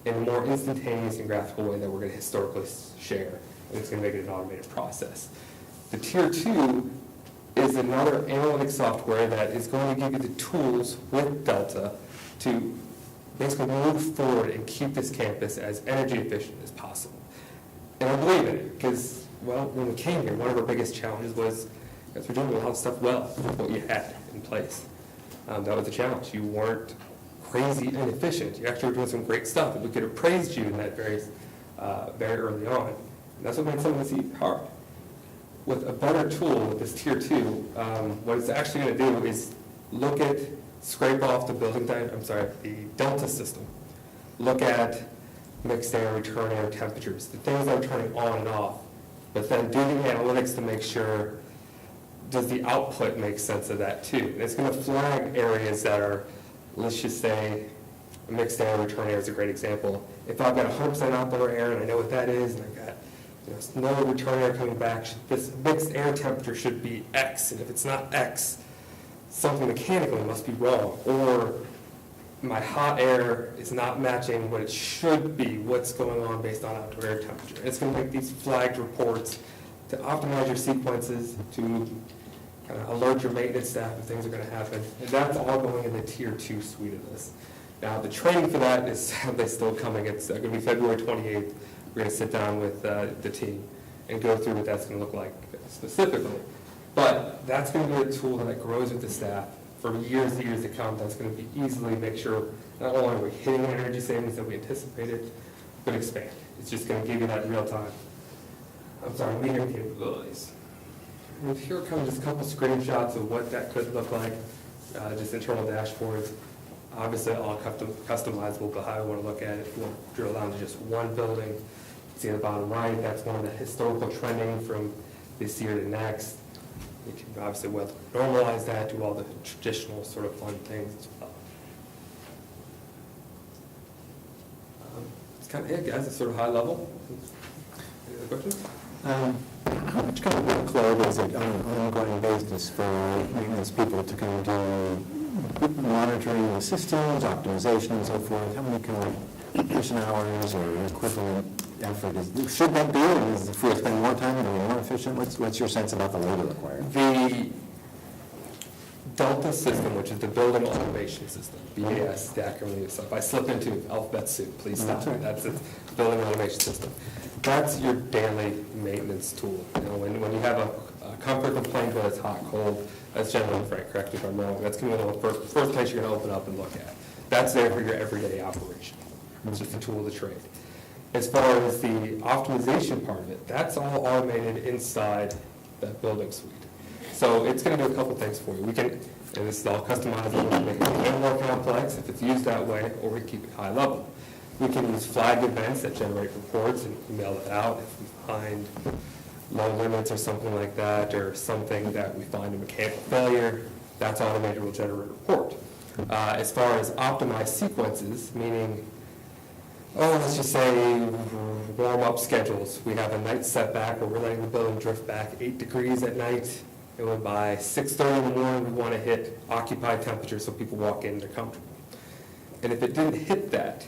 in a more instantaneous and graphical way that we're going to historically share. And it's going to make it an automated process. The tier 2 is another analytic software that is going to give you the tools with Delta to basically move forward and keep this campus as energy efficient as possible. And I believe in it because, well, when we came here, one of our biggest challenges was because we're doing a lot of stuff well with what you had in place. That was the challenge. You weren't crazy inefficient. You actually were doing some great stuff, and we could have praised you in that very early on. And that's what made some of this hard. With a better tool, with this tier 2, what it's actually going to do is scrape off the the Delta system. Look at mixed air, return air temperatures, the things that are turning on and off, but then do the analytics to make sure, does the output make sense of that too? And it's going to flag areas that are, let's just say, mixed air, return air is a great example. If I've got 100% outdoor air and I know what that is, and I've got no return air coming back, this mixed air temperature should be X, and if it's not X, something mechanically must be wrong, or my hot air is not matching what it should be, what's going on based on outdoor air temperature. And it's going to make these flagged reports to optimize your sequences, to kind of alert your maintenance staff if things are going to happen. And that's all going in the tier 2 suite of this. Now, the training for that is sadly still coming. It's going to be February 28th. We're going to sit down with the team and go through what that's going to look like specifically. But that's going to be a tool that grows with the staff for years and years to come. That's going to be easily make sure not only are we hitting the energy savings that we anticipated, but expand. It's just going to give you that real time. Metering capabilities. And here come just a couple screenshots of what that could look like, just internal dashboards. Obviously, all customizable, but how I want to look at it, if you want to drill down to just one building, see at the bottom right, that's one of the historical trending from this year to next. You can obviously normalize that, do all the traditional sort of fun things as well. It's kind of it, guys. It's sort of high level. Any other questions? How much kind of workload is it on an ongoing basis for maintenance people to kind of do monitoring the systems, optimization, and so forth? How many kind of person hours or equivalent effort should that be? And if we spend more time and be more efficient, what's your sense about the labor required? The Delta system, which is the building automation system, BAS, the acronym itself. If I slip into alphabet soup, please stop. That's it. Building automation system. That's your daily maintenance tool. When you have a comfort complaint, whether it's hot, cold, that's generally, Frank, correct me if I'm wrong, that's going to be the first place you're going to open up and look at. That's there for your everyday operation. It's just a tool of the trade. As far as the optimization part of it, that's all automated inside that building suite. So it's going to do a couple things for you. We can, and this is all customizable, we can make it a little more complex if it's used that way, or we keep it high level. We can use flagged events that generate reports and email it out if we find low limits or something like that, or something that we find a mechanical failure, that's automated, will generate a report. As far as optimized sequences, meaning, let's just say warm-up schedules. We have a night setback where we're letting the building drift back 8 degrees at night, and when by 6:30 in the morning, we want to hit occupied temperature so people walk in, they're comfortable. And if it didn't hit that,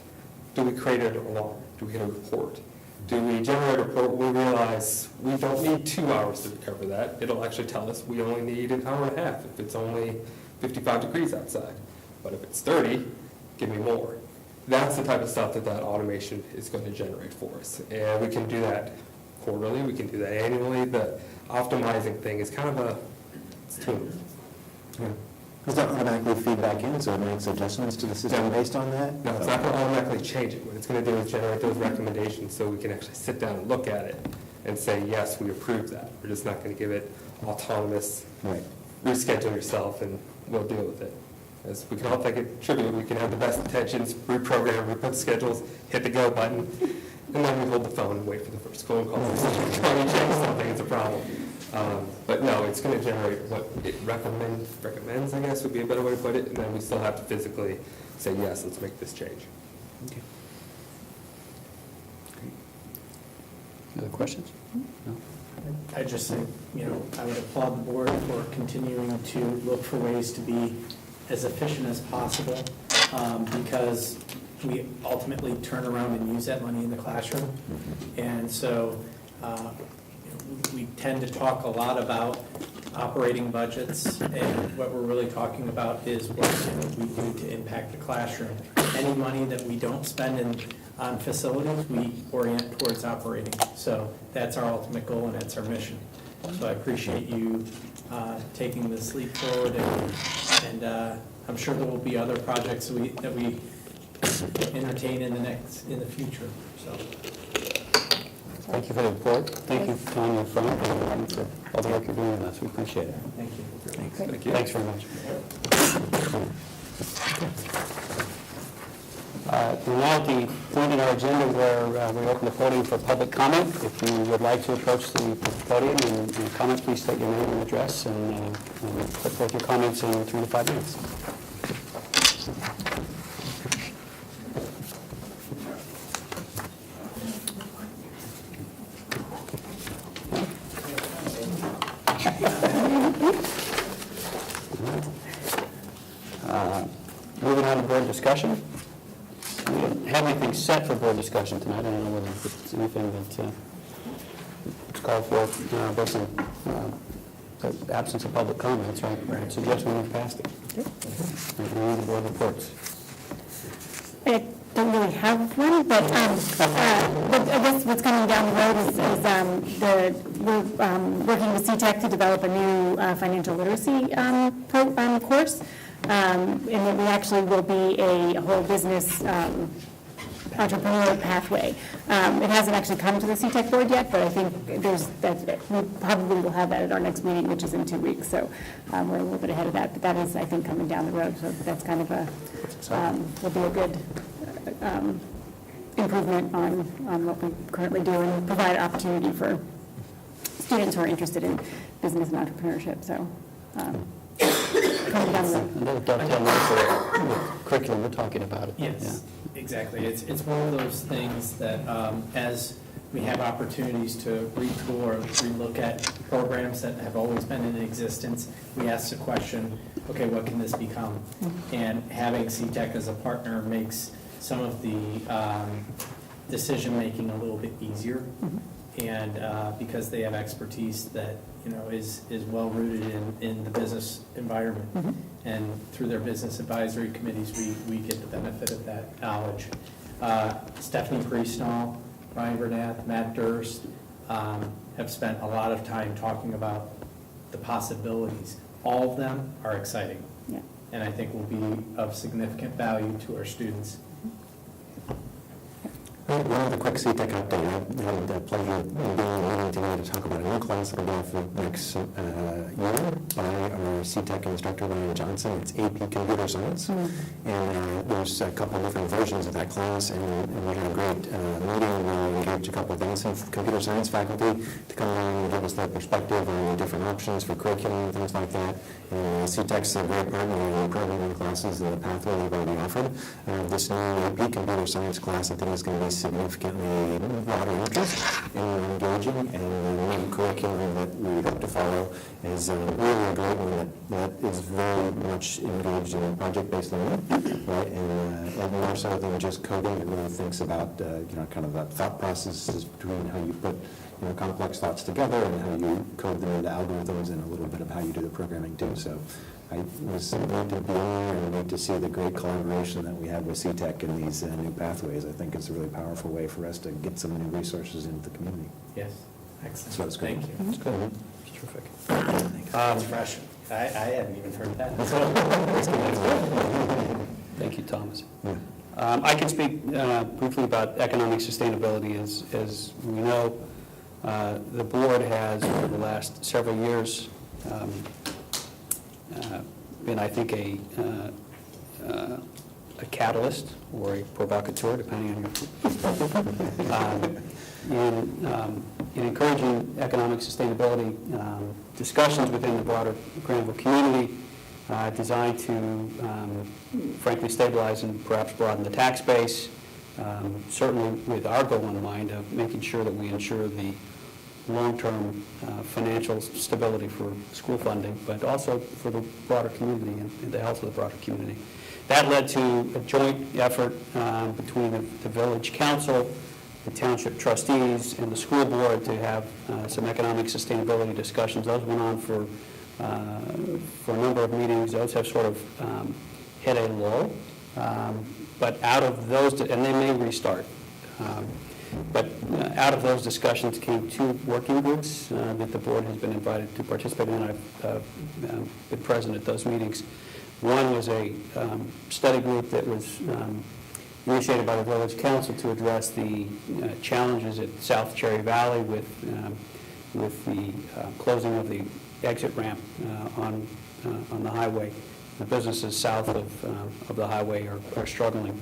do we create an alarm? Do we hit a report? Do we generate a report when we realize we don't need 2 hours to recover that? It'll actually tell us we only need an hour and a half if it's only 55 degrees outside. But if it's 30, give me more. That's the type of stuff that automation is going to generate for us. And we can do that quarterly, we can do that annually. The optimizing thing is kind of it's tuned. Yeah. Does that automatically feed back in, so it makes adjustments to the system based on that? No, it's not going to automatically change it. What it's going to do is generate those recommendations so we can actually sit down and look at it and say, yes, we approve that. We're just not going to give it autonomous, reschedule yourself and we'll deal with it. As we can all take it tribute, we can have the best intentions, reprogram, reput schedules, hit the go button, and then we hold the phone and wait for the first phone call. When you change something, it's a problem. But no, it's going to generate what it recommends, I guess would be a better way to put it, and then we still have to physically say, yes, let's make this change. Okay. Other questions? No? I just think, I would applaud the board for continuing to look for ways to be as efficient as possible, because we ultimately turn around and use that money in the classroom. And so we tend to talk a lot about operating budgets, and what we're really talking about is what can we do to impact the classroom. Any money that we don't spend on facilities, we orient towards operating. So that's our ultimate goal and that's our mission. So I appreciate you taking this leap forward, and I'm sure there will be other projects that we entertain in the future. So Thank you for the report. Thank you for coming in front and for all the work you're doing with us. We appreciate it. thank you. Thanks. Thanks very much. We're now at the point in our agenda where we open the podium for public comment. If you would like to approach the podium and comment, please state your name and address and put forth your comments in 3 to 5 minutes. Moving on to board discussion. We don't have anything set for board discussion tonight. I don't know whether it's anything that's called for based on the absence of public comments, right? I suggest we move past it. We need the board reports. I don't really have one, but I guess what's coming down the road is we're working with CTEC to develop a new financial literacy course, and that we actually will be a whole business entrepreneurial pathway. It hasn't actually come to the CTEC board yet, but I think we probably will have that at our next meeting, which is in 2 weeks. So we're a little bit ahead of that, but that is, I think, coming down the road. So that's kind of will be a good improvement on what we currently do and provide opportunity for students who are interested in business and entrepreneurship. So coming down the road. And that'll dovetail nicely with the curriculum we're talking about. Yes, exactly. It's one of those things that as we have opportunities to retool or relook at programs that have always been in existence, we ask the question, okay, what can this become? And having CTEC as a partner makes some of the decision-making a little bit easier, and because they have expertise that is well rooted in the business environment, and through their business advisory committees, we get the benefit of that knowledge. Stephanie Priestnall, Ryan Bernath, Matt Durst have spent a lot of time talking about the possibilities. All of them are exciting, and I think will be of significant value to our students. One other quick CTEC update. I had the pleasure of being in a meeting today to talk about a new class that will go for next year by our CTEC instructor, Ryan Johnson. It's AP Computer Science. And there's a couple of different versions of that class, and we had a great meeting where we engaged a couple of innocent computer science faculty to come along and give us their perspective on the different options for curriculum and things like that. CTEC's a great partner in programming classes and the pathway they've already offered. This new AP computer science class, I think, is going to be significantly broader interest and engaging, and the new curriculum that we hope to follow is really a great one that is very much engaged in project-based learning, right? And more so than just coding, it really thinks about kind of that thought processes between how you put complex thoughts together and how you code them into algorithms, and a little bit of how you do the programming too. So I was glad to be in there and need to see the great collaboration that we have with CTEC in these new pathways. I think it's a really powerful way for us to get some new resources into the community. Yes, excellent. So it's great. Thank you. It's good. It's terrific. It's fresh. I hadn't even heard that. Thank you, Thomas. Yeah. I can speak briefly about economic sustainability. As we know, the board has, over the last several years, been, I think, a catalyst or a provocateur, depending on your perspective, in encouraging economic sustainability discussions within the broader Granville community, designed to, frankly, stabilize and perhaps broaden the tax base, certainly with our goal in mind of making sure that we ensure the long-term financial stability for school funding, but also for the broader community and the health of the broader community. That led to a joint effort between the village council, the township trustees, and the school board to have some economic sustainability discussions. Those went on for a number of meetings. Those have sort of hit a lull, but out of those, and they may restart. But out of those discussions came two working groups that the board has been invited to participate in. I've been present at those meetings. One was a study group that was initiated by the village council to address the challenges at South Cherry Valley with the closing of the exit ramp on the highway. The businesses south of the highway are struggling.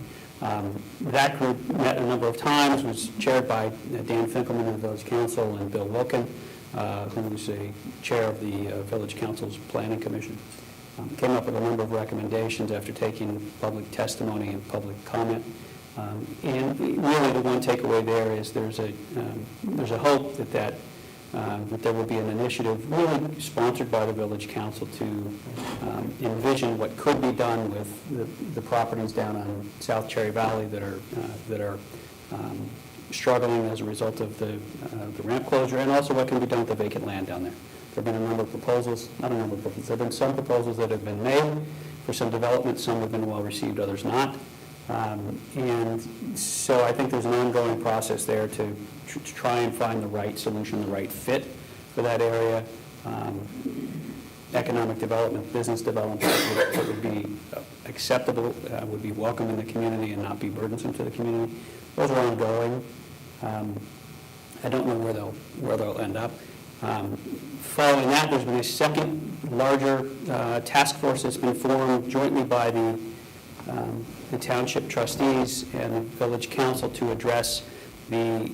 That group met a number of times, was chaired by Dan Finkelman of the Village Council and Bill Wilkin, who's a chair of the Village Council's Planning Commission. Came up with a number of recommendations after taking public testimony and public comment. And really the one takeaway there is there's a hope that there will be an initiative really sponsored by the Village Council to envision what could be done with the properties down on South Cherry Valley that are struggling as a result of the ramp closure, and also what can be done with the vacant land down there. There have been a number of proposals, not a number of proposals, there have been some proposals that have been made for some development. Some have been well received, others not. And so I think there's an ongoing process there to try and find the right solution, the right fit for that area. Economic development, business development that would be acceptable, would be welcome in the community and not be burdensome to the community. Those are ongoing. I don't know where they'll end up. Following that, there's been a second larger task force that's been formed jointly by the township trustees and the village council to address the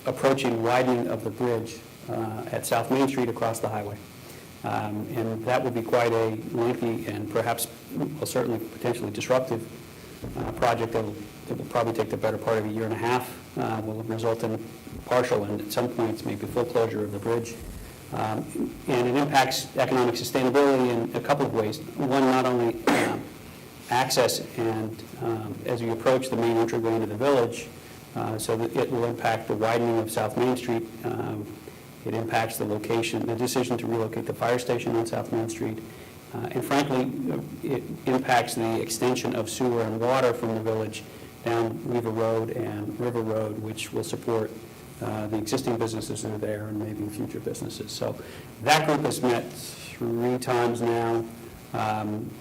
approaching widening of the bridge at South Main Street across the highway. And that would be quite a lengthy and perhaps, well, certainly potentially disruptive project that will probably take the better part of a year and a half, will result in partial and at some points maybe full closure of the bridge. And it impacts economic sustainability in a couple of ways. One, not only access and as you approach the main entryway into the village, so that it will impact the widening of South Main Street. It impacts the location, the decision to relocate the fire station on South Main Street. And frankly, it impacts the extension of sewer and water from the village down Weaver Road and River Road, which will support the existing businesses that are there and maybe future businesses. So that group has met 3 times now.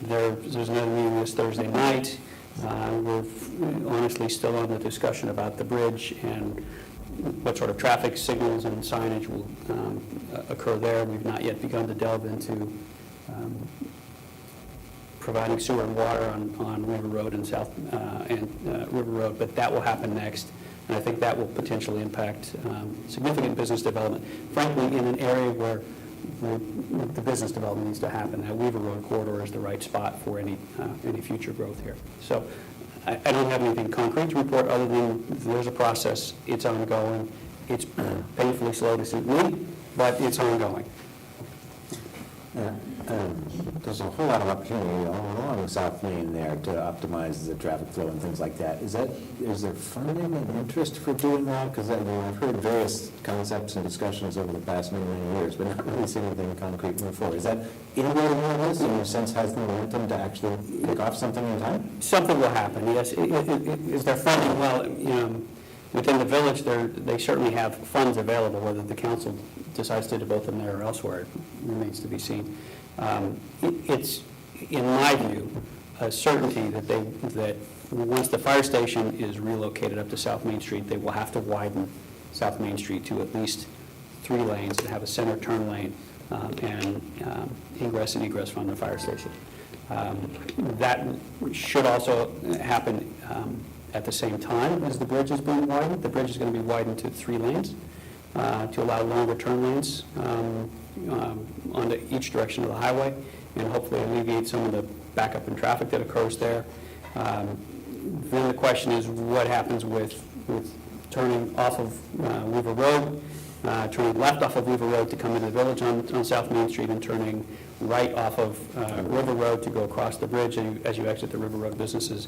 There's another meeting this Thursday night. We're honestly still on the discussion about the bridge and what sort of traffic signals and signage will occur there. We've not yet begun to delve into providing sewer and water on River Road and River Road, but that will happen next. And I think that will potentially impact significant business development, frankly, in an area where the business development needs to happen. That Weaver Road corridor is the right spot for any future growth here. So I don't have anything concrete to report other than there's a process, it's ongoing, it's painfully slow to suit me, but it's ongoing. There's a whole lot of opportunity all along South Main there to optimize the traffic flow and things like that. Is there funding and interest for doing that? Because I've heard various concepts and discussions over the past many years, but not really seen anything concrete move forward. Is that integrated in this, in your sense, has the momentum to actually kick off something in time? Something will happen, yes. Is there funding? Well, within the village, they certainly have funds available. Whether the council decides to devote them there or elsewhere remains to be seen. It's, in my view, a certainty that once the fire station is relocated up to South Main Street, they will have to widen South Main Street to at least 3 lanes and have a center turn lane and ingress and egress from the fire station. That should also happen at the same time as the bridge is being widened. The bridge is going to be widened to 3 lanes to allow longer turn lanes onto each direction of the highway and hopefully alleviate some of the backup in traffic that occurs there. Then the question is what happens with turning off of Weaver Road, turning left off of Weaver Road to come into the village on South Main Street and turning right off of River Road to go across the bridge as you exit the River Road businesses.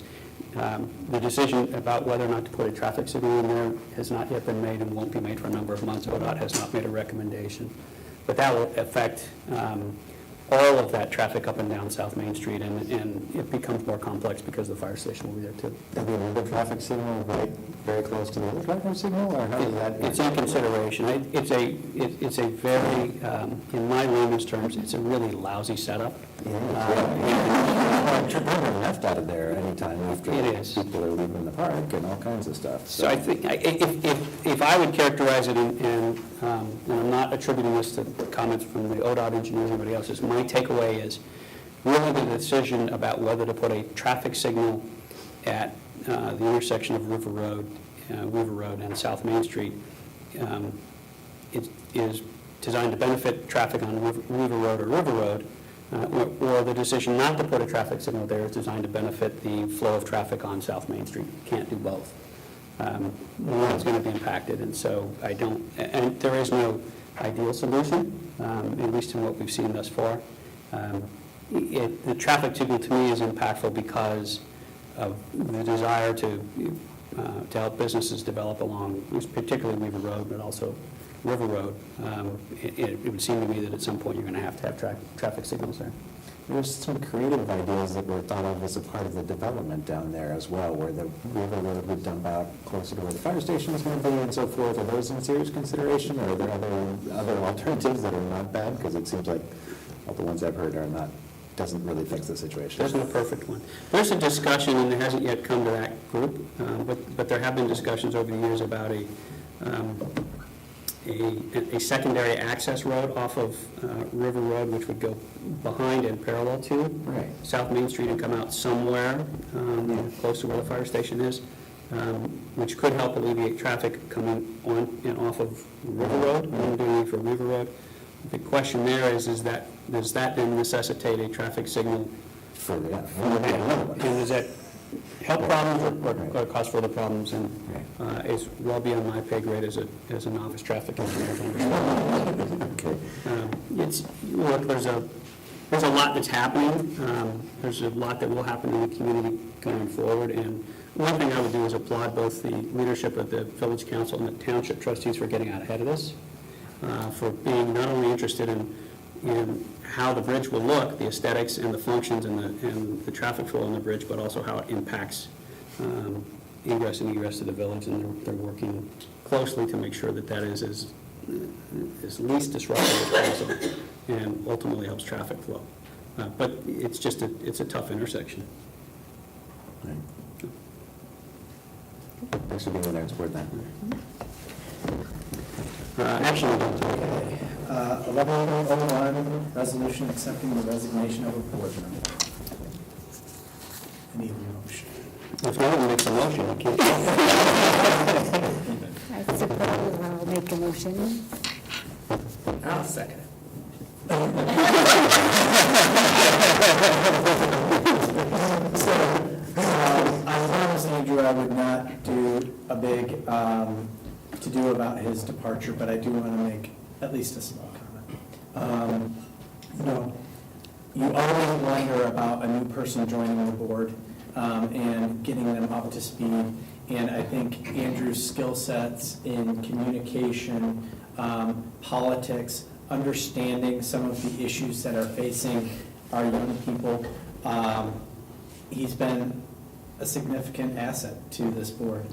The decision about whether or not to put a traffic signal in there has not yet been made and won't be made for a number of months. ODOT has not made a recommendation. But that will affect all of that traffic up and down South Main Street, and it becomes more complex because the fire station will be there too. There'll be another traffic signal right very close to the other traffic signal, or how does that? It's in consideration. It's a very, in my layman's terms, it's a really lousy setup. Turn left out of there anytime after It is. people are leaving the park and all kinds of stuff. So I think, if I would characterize it, and I'm not attributing this to comments from the ODOT engineers or anybody else, my takeaway is really the decision about whether to put a traffic signal at the intersection of Weaver Road and South Main Street it is designed to benefit traffic on Weaver Road or River Road, or the decision not to put a traffic signal there is designed to benefit the flow of traffic on South Main Street. Can't do both. One's going to be impacted, and so and there is no ideal solution, at least in what we've seen thus far. The traffic signal to me is impactful because of the desire to help businesses develop along, particularly Weaver Road, but also River Road. It would seem to me that at some point you're going to have traffic signals there. There's some creative ideas that were thought of as a part of the development down there as well, where the River Road would dump out closer to where the fire station is going to be and so forth. Are those in serious consideration, or are there other alternatives that are not bad? Because it seems like all the ones I've heard are not, doesn't really fix the situation. There's no perfect one. There's a discussion, and it hasn't yet come to that group, but there have been discussions over the years about a secondary access road off of River Road, which would go behind and parallel to South Main Street and come out somewhere close to where the fire station is, which could help alleviate traffic coming on and off of River Road, and doing for Weaver Road. The question there is that does that then necessitate a traffic signal for that? And does that help problems or cause further problems? And it's well beyond my pay grade as a novice traffic engineer to understand. Okay. There's a lot that's happening. There's a lot that will happen in the community going forward. And one thing I would do is applaud both the leadership of the village council and the township trustees for getting out ahead of this, for being not only interested in how the bridge will look, the aesthetics and the functions and the traffic flow on the bridge, but also how it impacts ingress and egress to the village, and they're working closely to make sure that is as least disruptive as possible and ultimately helps traffic flow. But it's just it's a tough intersection. Right. Thanks for being there and support that. Action we don't take. 1101, resolution accepting the resignation of a board member. I need a motion. If no one makes a motion, you can't. I suppose I'll make a motion. I'll second it. I promised Andrew I would not do a big to-do about his departure, but I do want to make at least a small comment. You know, you always wonder about a new person joining the board and getting them up to speed. And I think Andrew's skill sets in communication, politics, understanding some of the issues that are facing our young people, he's been a significant asset to this board.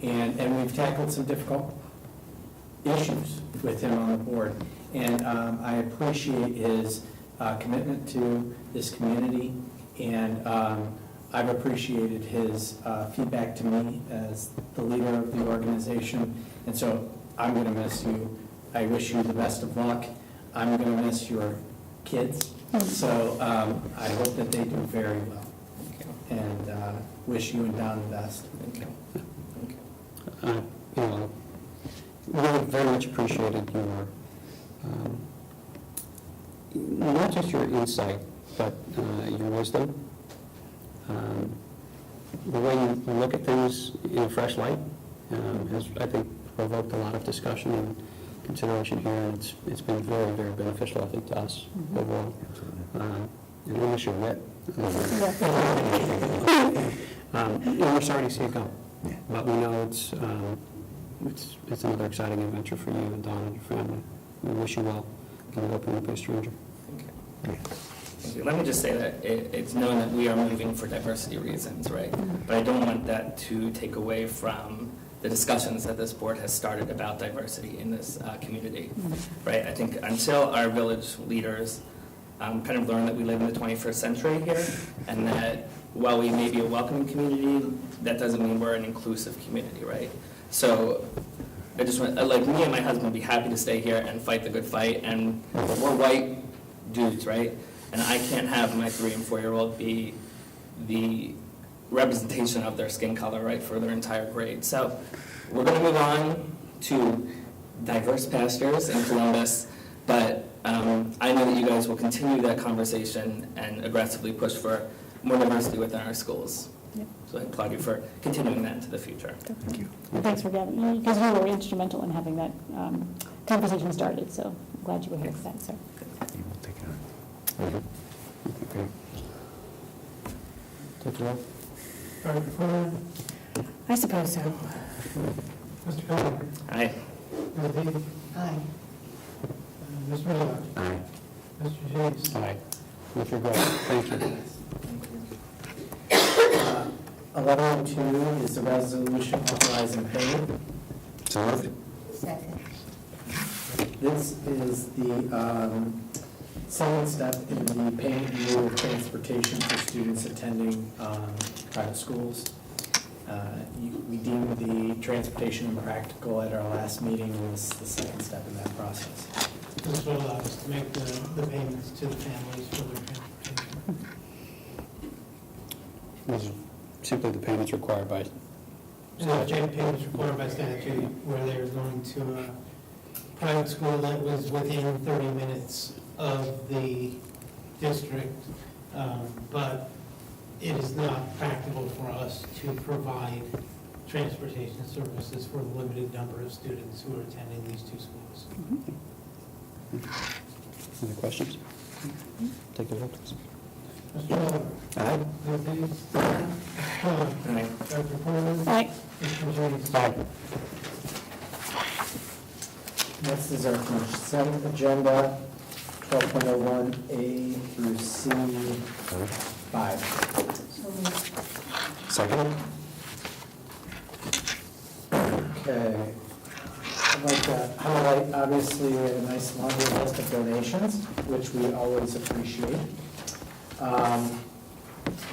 And we've tackled some difficult issues with him on the board. And I appreciate his commitment to this community, and I've appreciated his feedback to me as the leader of the organization. And so I'm going to miss you. I wish you the best of luck. I'm going to miss your kids. So I hope that they do very well. And wish you and Don the best. Really very much appreciated your, not just your insight, but your wisdom. The way you look at things in a fresh light has, I think, provoked a lot of discussion and consideration here, and it's been very, very beneficial, I think, to us overall. And we wish you wit. We're sorry to see it go, but we know it's another exciting adventure for you and Don and your family. We wish you well, and we hope you won't be a stranger. Thank you. Let me just say that it's known that we are moving for diversity reasons, right? But I don't want that to take away from the discussions that this board has started about diversity in this community, right? I think until our village leaders kind of learn that we live in the 21st century here, and that while we may be a welcoming community, that doesn't mean we're an inclusive community, right? So I just want, like, me and my husband would be happy to stay here and fight the good fight, and we're white dudes, right? And I can't have my 3- and 4-year-old be the representation of their skin color, right, for their entire grade. So we're going to move on to diverse pastors in Columbus, but I know that you guys will continue that conversation and aggressively push for more diversity within our schools. Yep. So I applaud you for continuing that into the future. Thank you. And thanks for having me, because you were instrumental in having that conversation started, so I'm glad you were here for that, sir. Okay. Take it off. I suppose so. Mr. Cohen. Aye. Ms. Dean. Aye. Mr. Miller. Aye. Mr. Chase. Aye. With regret, thank you. 1102 is the resolution authorizing pay. So moved. Second. This is the second step in the payment in lieu of transportation for students attending private schools. We deemed the transportation impractical at our last meeting, and this is the second step in that process. This will allow us to make the payments to the families for their transportation. These are simply the payments required by, Payments required by statute where they were going to a private school that was within 30 minutes of the district, but it is not practical for us to provide transportation services for the limited number of students who are attending these two schools. any questions? Take a vote, please. Mr. Miller. Aye. Ms. Dean. Aye. Dr. Coleman. Aye. Mr. Chase. Aye. Next is our consent agenda, 12.01A through C, 5. Second? Okay. I'd like to highlight, obviously, we have a nice laundry list of donations, which we always appreciate.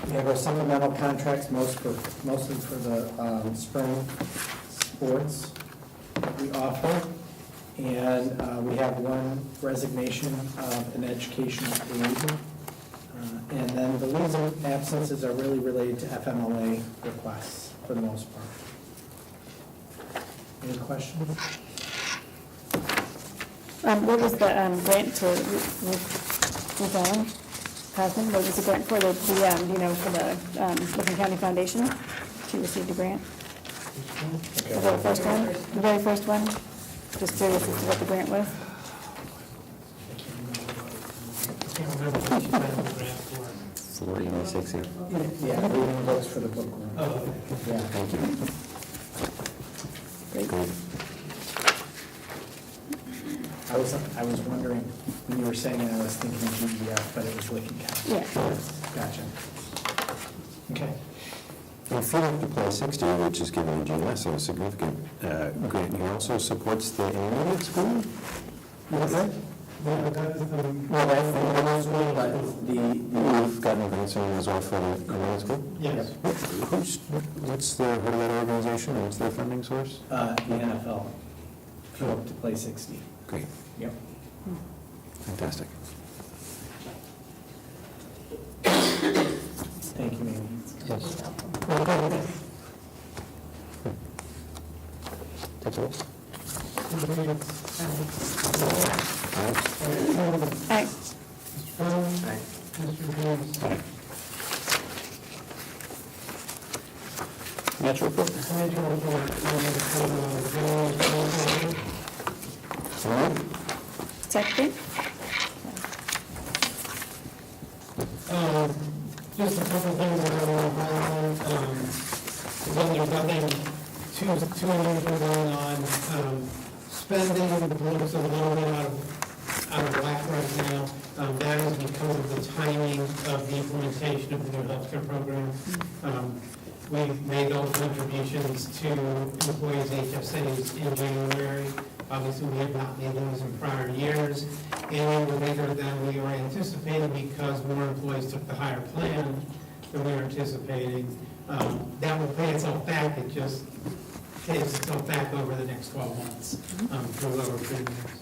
We have our supplemental contracts, mostly for the spring sports that we offer. And we have one resignation of an educational aide. And then the leaves of absences are really related to FMLA requests for the most part. Any questions? What was the grant to Ruth Ellen Cosman? What was the grant for for the Licking County Foundation? She received a grant? The very first one? The very first one? Just curious as to what the grant was? I can't remember what you got in the grant for. 486 here. Yeah, reading books for the bookworm. Oh, okay. Yeah. Thank you. Great. Great. I was wondering, when you were saying it, I was thinking GEF, but it was Licking County. Yeah. Gotcha. Okay. And Feed Up to Play 60, which is giving GMS a significant grant here, also supports the intermediate school? Is that right? Well, that's, Well, that's the intermediate school, but you've gotten grants as well for the intermediate school? yes. What's the, heard of that organization? What's their funding source? The NFL, Feed Up to Play 60. Great, Yep. fantastic. Thank you, Mamie. Yes. Take a roll. Aye. Mr. Conlon? Aye. Mr. Jones? Natural report. Financial report, Second? just a couple things that I want to highlight. Again, there's nothing too unusual going on. Spending, the politics are a little bit out of whack right now. That is because of the timing of the implementation of the new healthcare program. We've made those contributions to employees' HSAs in January. Obviously, we have not made those in prior years, and we were later than we were anticipating because more employees took the higher plan than we were anticipating. That will pay itself back, it just pays itself back over the next 12 months through lower premiums.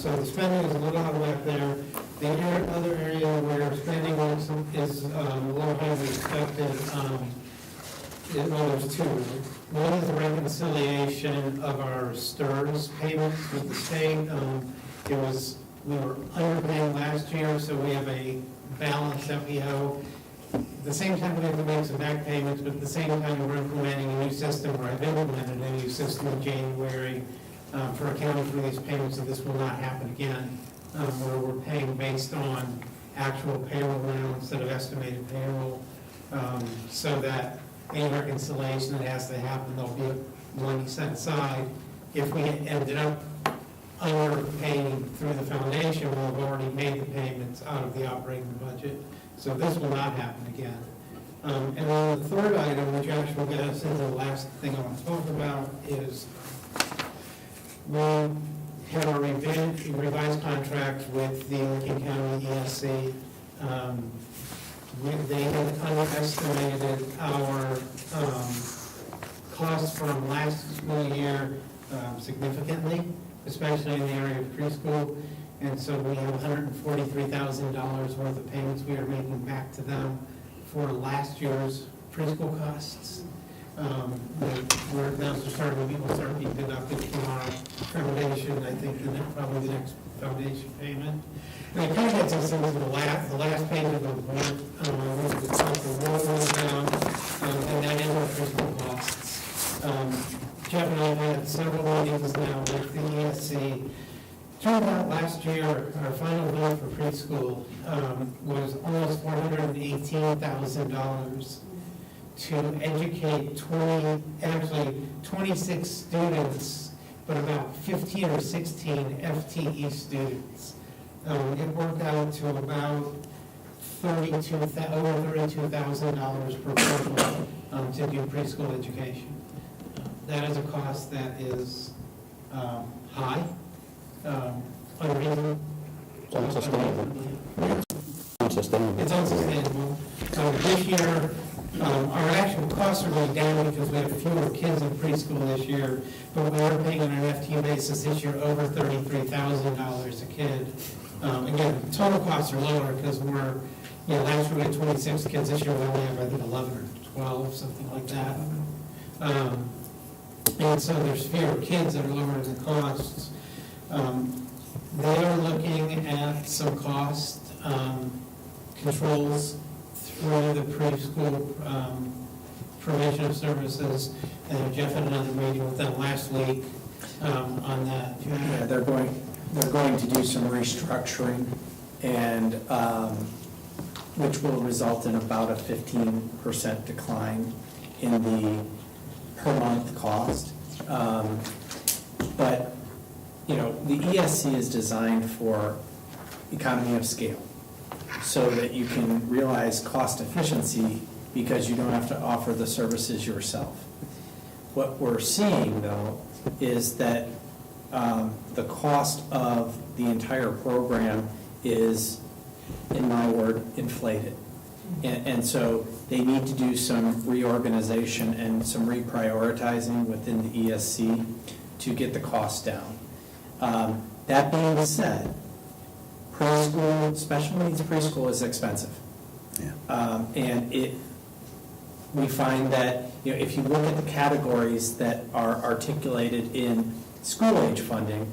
So the spending is a little out of whack there. The other area where spending is a little higher than expected. Well, there's two. One is the reconciliation of our STRS payments with the state. We were underpaying last year, so we have a balance that we owe. At the same time, we have to make some back payments, but at the same time, we're implementing a new system, or I've implemented a new system in January for accounting for these payments, so this will not happen again, where we're paying based on actual payroll now instead of estimated payroll, so that any reconciliation that has to happen, there'll be money set aside. If we ended up underpaying through the foundation, we'll have already made the payments out of the operating budget. So this will not happen again. And then the third item, which actually gets us into the last thing I want to talk about, is we had our revised contract with the Licking County ESC. They had underestimated our costs from last school year significantly, especially in the area of preschool. And so we have $143,000 worth of payments we are making back to them for last year's preschool costs. We're now we'll start being deducted from our foundation, I think, probably the next foundation payment. And it kind of gets us into the last payment of the board, with the top of the road down, and that is our preschool costs. Jeff and I have had several meetings now with the ESC. Turned out last year, our final bill for preschool was almost $418,000 to educate 26 students, but about 15 or 16 FTE students. It worked out to about over $32,000 per person to do preschool education. That is a cost that is high, unreasonable. It's unsustainable. Unsustainable. It's unsustainable. This year, our actual costs are going down because we have fewer kids in preschool this year, but we are paying on an FTE basis this year over $33,000 a kid. Again, total costs are lower because last year we had 26 kids, this year we only have, I think, 11 or 12, something like that. and so there's fewer kids that are lowering the costs. They are looking at some cost controls through the preschool provision of services. And Jeff had another meeting with them last week on that. Yeah, they're going to do some restructuring, and, which will result in about a 15% decline in the per month cost. But, you know, the ESC is designed for economy of scale, so that you can realize cost efficiency because you don't have to offer the services yourself. What we're seeing, though, is that the cost of the entire program is, in my word, inflated. And so they need to do some reorganization and some reprioritizing within the ESC to get the cost down. That being said, preschool, special needs preschool is expensive. And we find that, you know, if you look at the categories that are articulated in school age funding,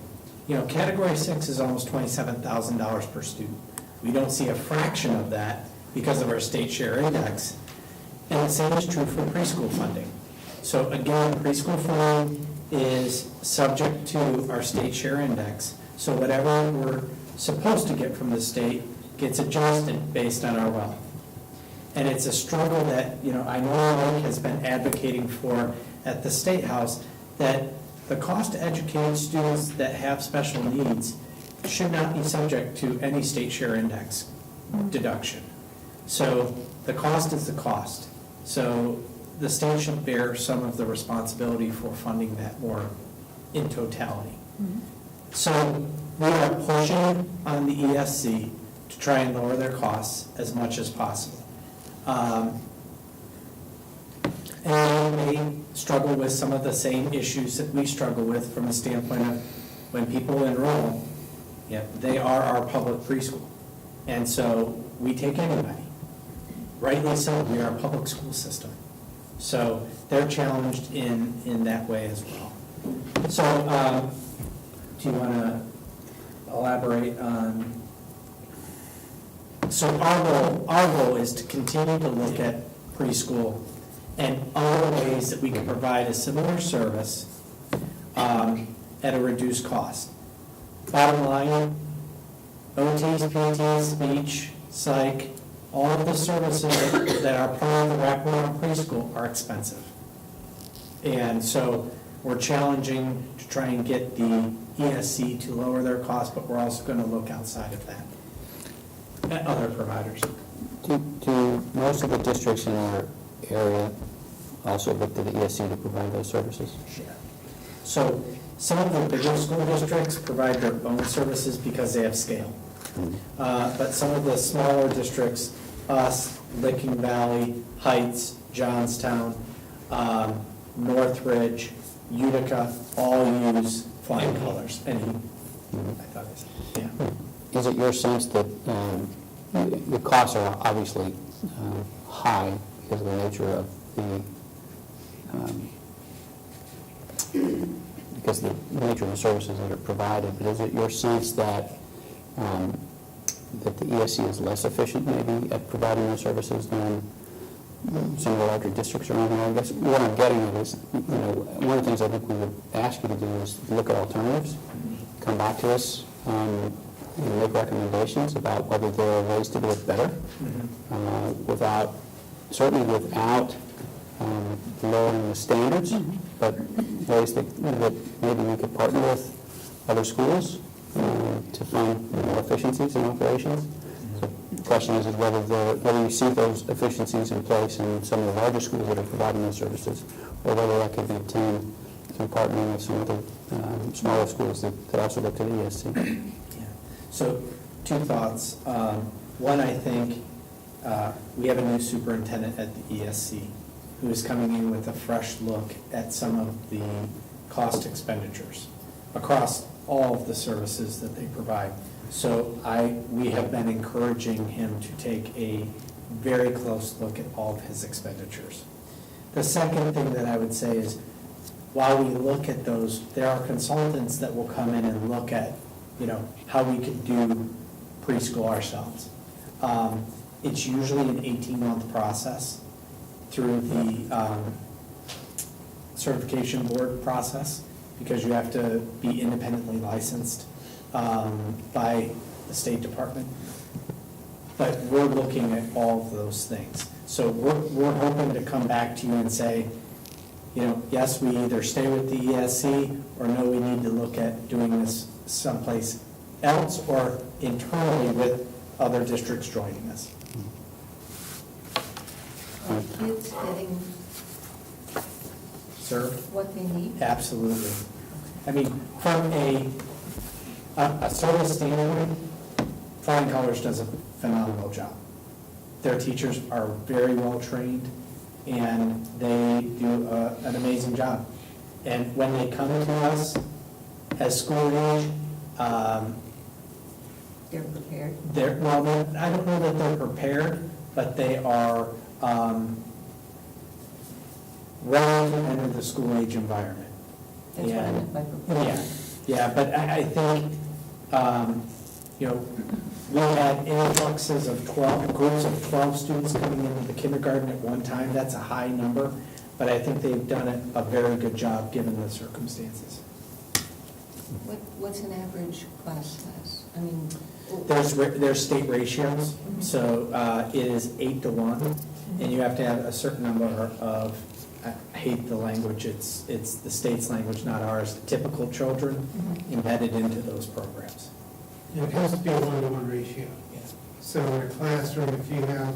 you know, category 6 is almost $27,000 per student. We don't see a fraction of that because of our state share index. And the same is true for preschool funding. So again, preschool funding is subject to our state share index. So whatever we're supposed to get from the state gets adjusted based on our wealth. And it's a struggle that, you know, I know Mike has been advocating for at the State House, that the cost to educate students that have special needs should not be subject to any state share index deduction. So the cost is the cost. So the state should bear some of the responsibility for funding that more in totality. So we are pushing on the ESC to try and lower their costs as much as possible. And they struggle with some of the same issues that we struggle with from the standpoint of when people enroll, yeah, they are our public preschool. And so we take anybody. Rightly so, we are a public school system. So they're challenged in that way as well. So do you want to elaborate on? So our goal is to continue to look at preschool and other ways that we can provide a similar service at a reduced cost. Bottom line, OTs, PTs, speech, psych, all of the services that are part of the wraparound preschool are expensive. And so we're challenging to try and get the ESC to lower their costs, but we're also going to look outside of that at other providers. Do most of the districts in our area also look to the ESC to provide those services? Sure. So some of the bigger school districts provide their own services because they have scale. But some of the smaller districts, us, Licking Valley, Heights, Johnstown, Northridge, Utica, all use flying colors. And I thought I said, yeah. Is it your sense that the costs are obviously high because of the nature of the services that are provided, but is it your sense that that the ESC is less efficient maybe at providing those services than some of the larger districts around here? I guess what I'm getting at is, you know, one of the things I think we would ask you to do is look at alternatives, come back to us, and make recommendations about whether there are ways to do it better, certainly without lowering the standards, but ways that maybe we could partner with other schools to find more efficiencies in operations. So the question is whether you see those efficiencies in place in some of the larger schools that are providing those services, or whether that could be obtained through partnering with some other smaller schools that also look to the ESC. Yeah. So two thoughts. One, I think we have a new superintendent at the ESC who is coming in with a fresh look at some of the cost expenditures across all of the services that they provide. So we have been encouraging him to take a very close look at all of his expenditures. The second thing that I would say is while we look at those, there are consultants that will come in and look at, how we could do preschool ourselves. It's usually an 18-month process through the certification board process, because you have to be independently licensed by the State Department. But we're looking at all of those things. So we're hoping to come back to you and say, yes, we either stay with the ESC, or no, we need to look at doing this someplace else or internally with other districts joining us. Are kids getting Served? what they need? Absolutely. I mean, from a service standpoint, Flying Colors does a phenomenal job. Their teachers are very well trained, and they do an amazing job. And when they come to us as school age, They're prepared? I don't know that they're prepared, but they are ready to enter the school age environment. That's what I meant by prepared. Yeah, but I think, we had influxes of groups of 12 students coming into the kindergarten at one time. That's a high number, but I think they've done a very good job given the circumstances. What's an average class size? I mean, There's state ratios, so it is 8 to 1, and you have to have a certain number of, I hate the language, it's the state's language, not ours, typical children embedded into those programs. It has to be a 1-to-1 ratio. So in a classroom, if you have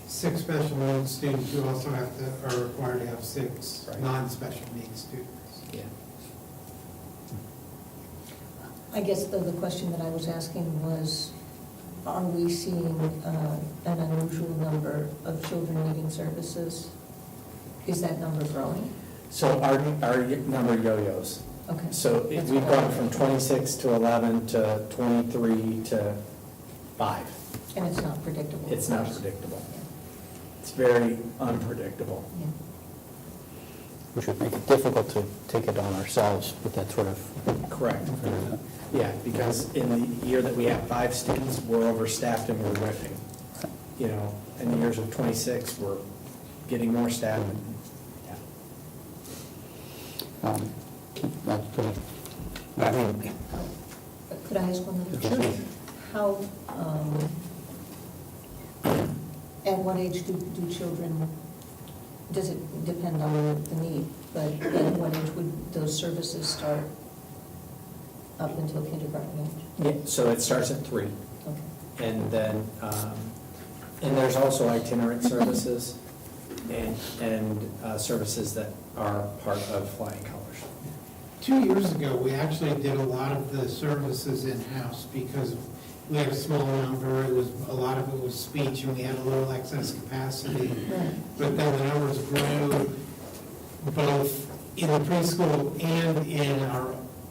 6 special needs students, you also are required to have 6 Right. non-special needs students. Yeah. I guess though the question that I was asking was, are we seeing an unusual number of children needing services? Is that number growing? So our number yo-yos. Okay. So That's we've what I- gone from 26 to 11 to 23 to 5. And it's not predictable? It's not predictable. It's very unpredictable. Yeah. We should make it difficult to take it on ourselves with that sort of. Correct. Yeah, because in the year that we have 5 students, we're overstaffed and we're whipping. In the years of 26, we're getting more staff. I mean, Could I ask one other Sure. question? How, at what age do children, does it depend on the need, but at what age would those services start up until kindergarten age? Yeah, so it starts at 3. Okay. And then, and there's also itinerant services and services that are part of Flying Colors. 2 years ago, we actually did a lot of the services in-house because we had a small number, a lot of it was speech, and we had a little excess capacity. Right. But then the numbers grew both in the preschool and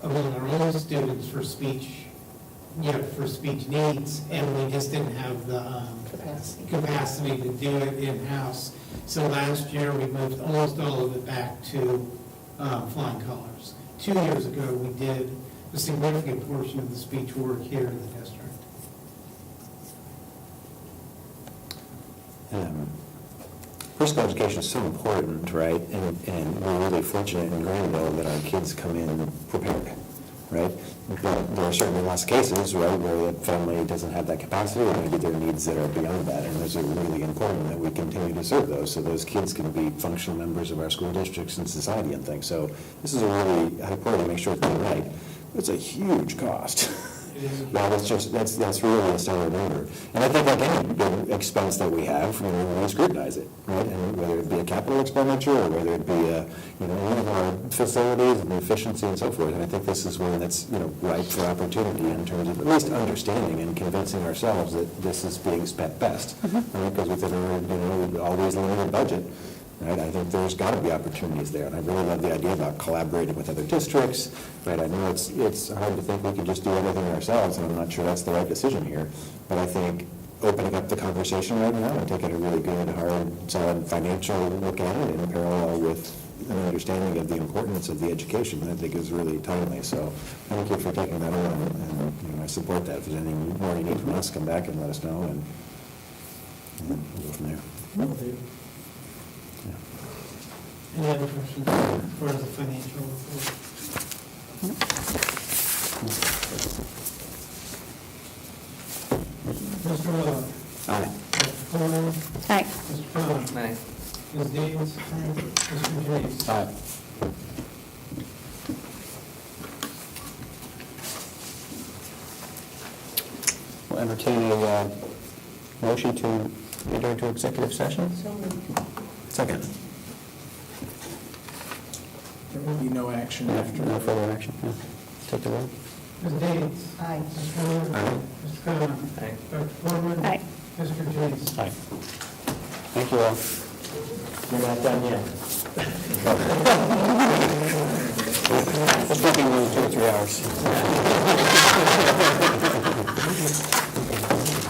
among our own students for speech, for speech needs, and we just didn't have the capacity to do it in-house. So last year, we moved almost all of it back to Flying Colors. 2 years ago, we did a significant portion of the speech work here in the district. Preschool education is so important, right? And we're really fortunate in Granville that our kids come in prepared, right? But there are certainly lots of cases, right, where the family doesn't have that capacity, or maybe there are needs that are beyond that, and those are really important that we continue to serve those, so those kids can be functional members of our school districts and society and things. So this is a really high priority to make sure it's done right. It's a huge cost. Well, that's really a stellar number. And I think like any big expense that we have, we scrutinize it, right? And whether it be a capital expenditure or whether it be one of our facilities and the efficiency and so forth. And I think this is one that's, ripe for opportunity in terms of at least understanding and convincing ourselves that this is being spent best, right? Because within our, always limited budget, right? I think there's got to be opportunities there, and I really love the idea about collaborating with other districts, right? I know it's hard to think we can just do everything ourselves, and I'm not sure that's the right decision here, but I think opening up the conversation right now and taking a really good, hard, solid financial look at it in parallel with an understanding of the importance of the education, I think is really timely. So thank you for taking that on, and I support that. If there's anything more you need from us, come back and let us know, and we'll go from there. Any other questions as far as the financial report? Mr. Miller? Aye. Mr. Coleman? Aye. Mr. Cronin? Aye. Ms. Davis? Mr. James? Aye. We'll entertain a motion to enter into executive session. So moved. Second. There will be no action after. No further action. Yeah. Take the roll. Ms. Davis? Aye. Mr. Miller? Aye. Mr. Cronin? Aye. Dr. Coleman? Aye. Mr. James? Aye. Thank you all. You're not done yet. We'll probably wait 2 or 3 hours.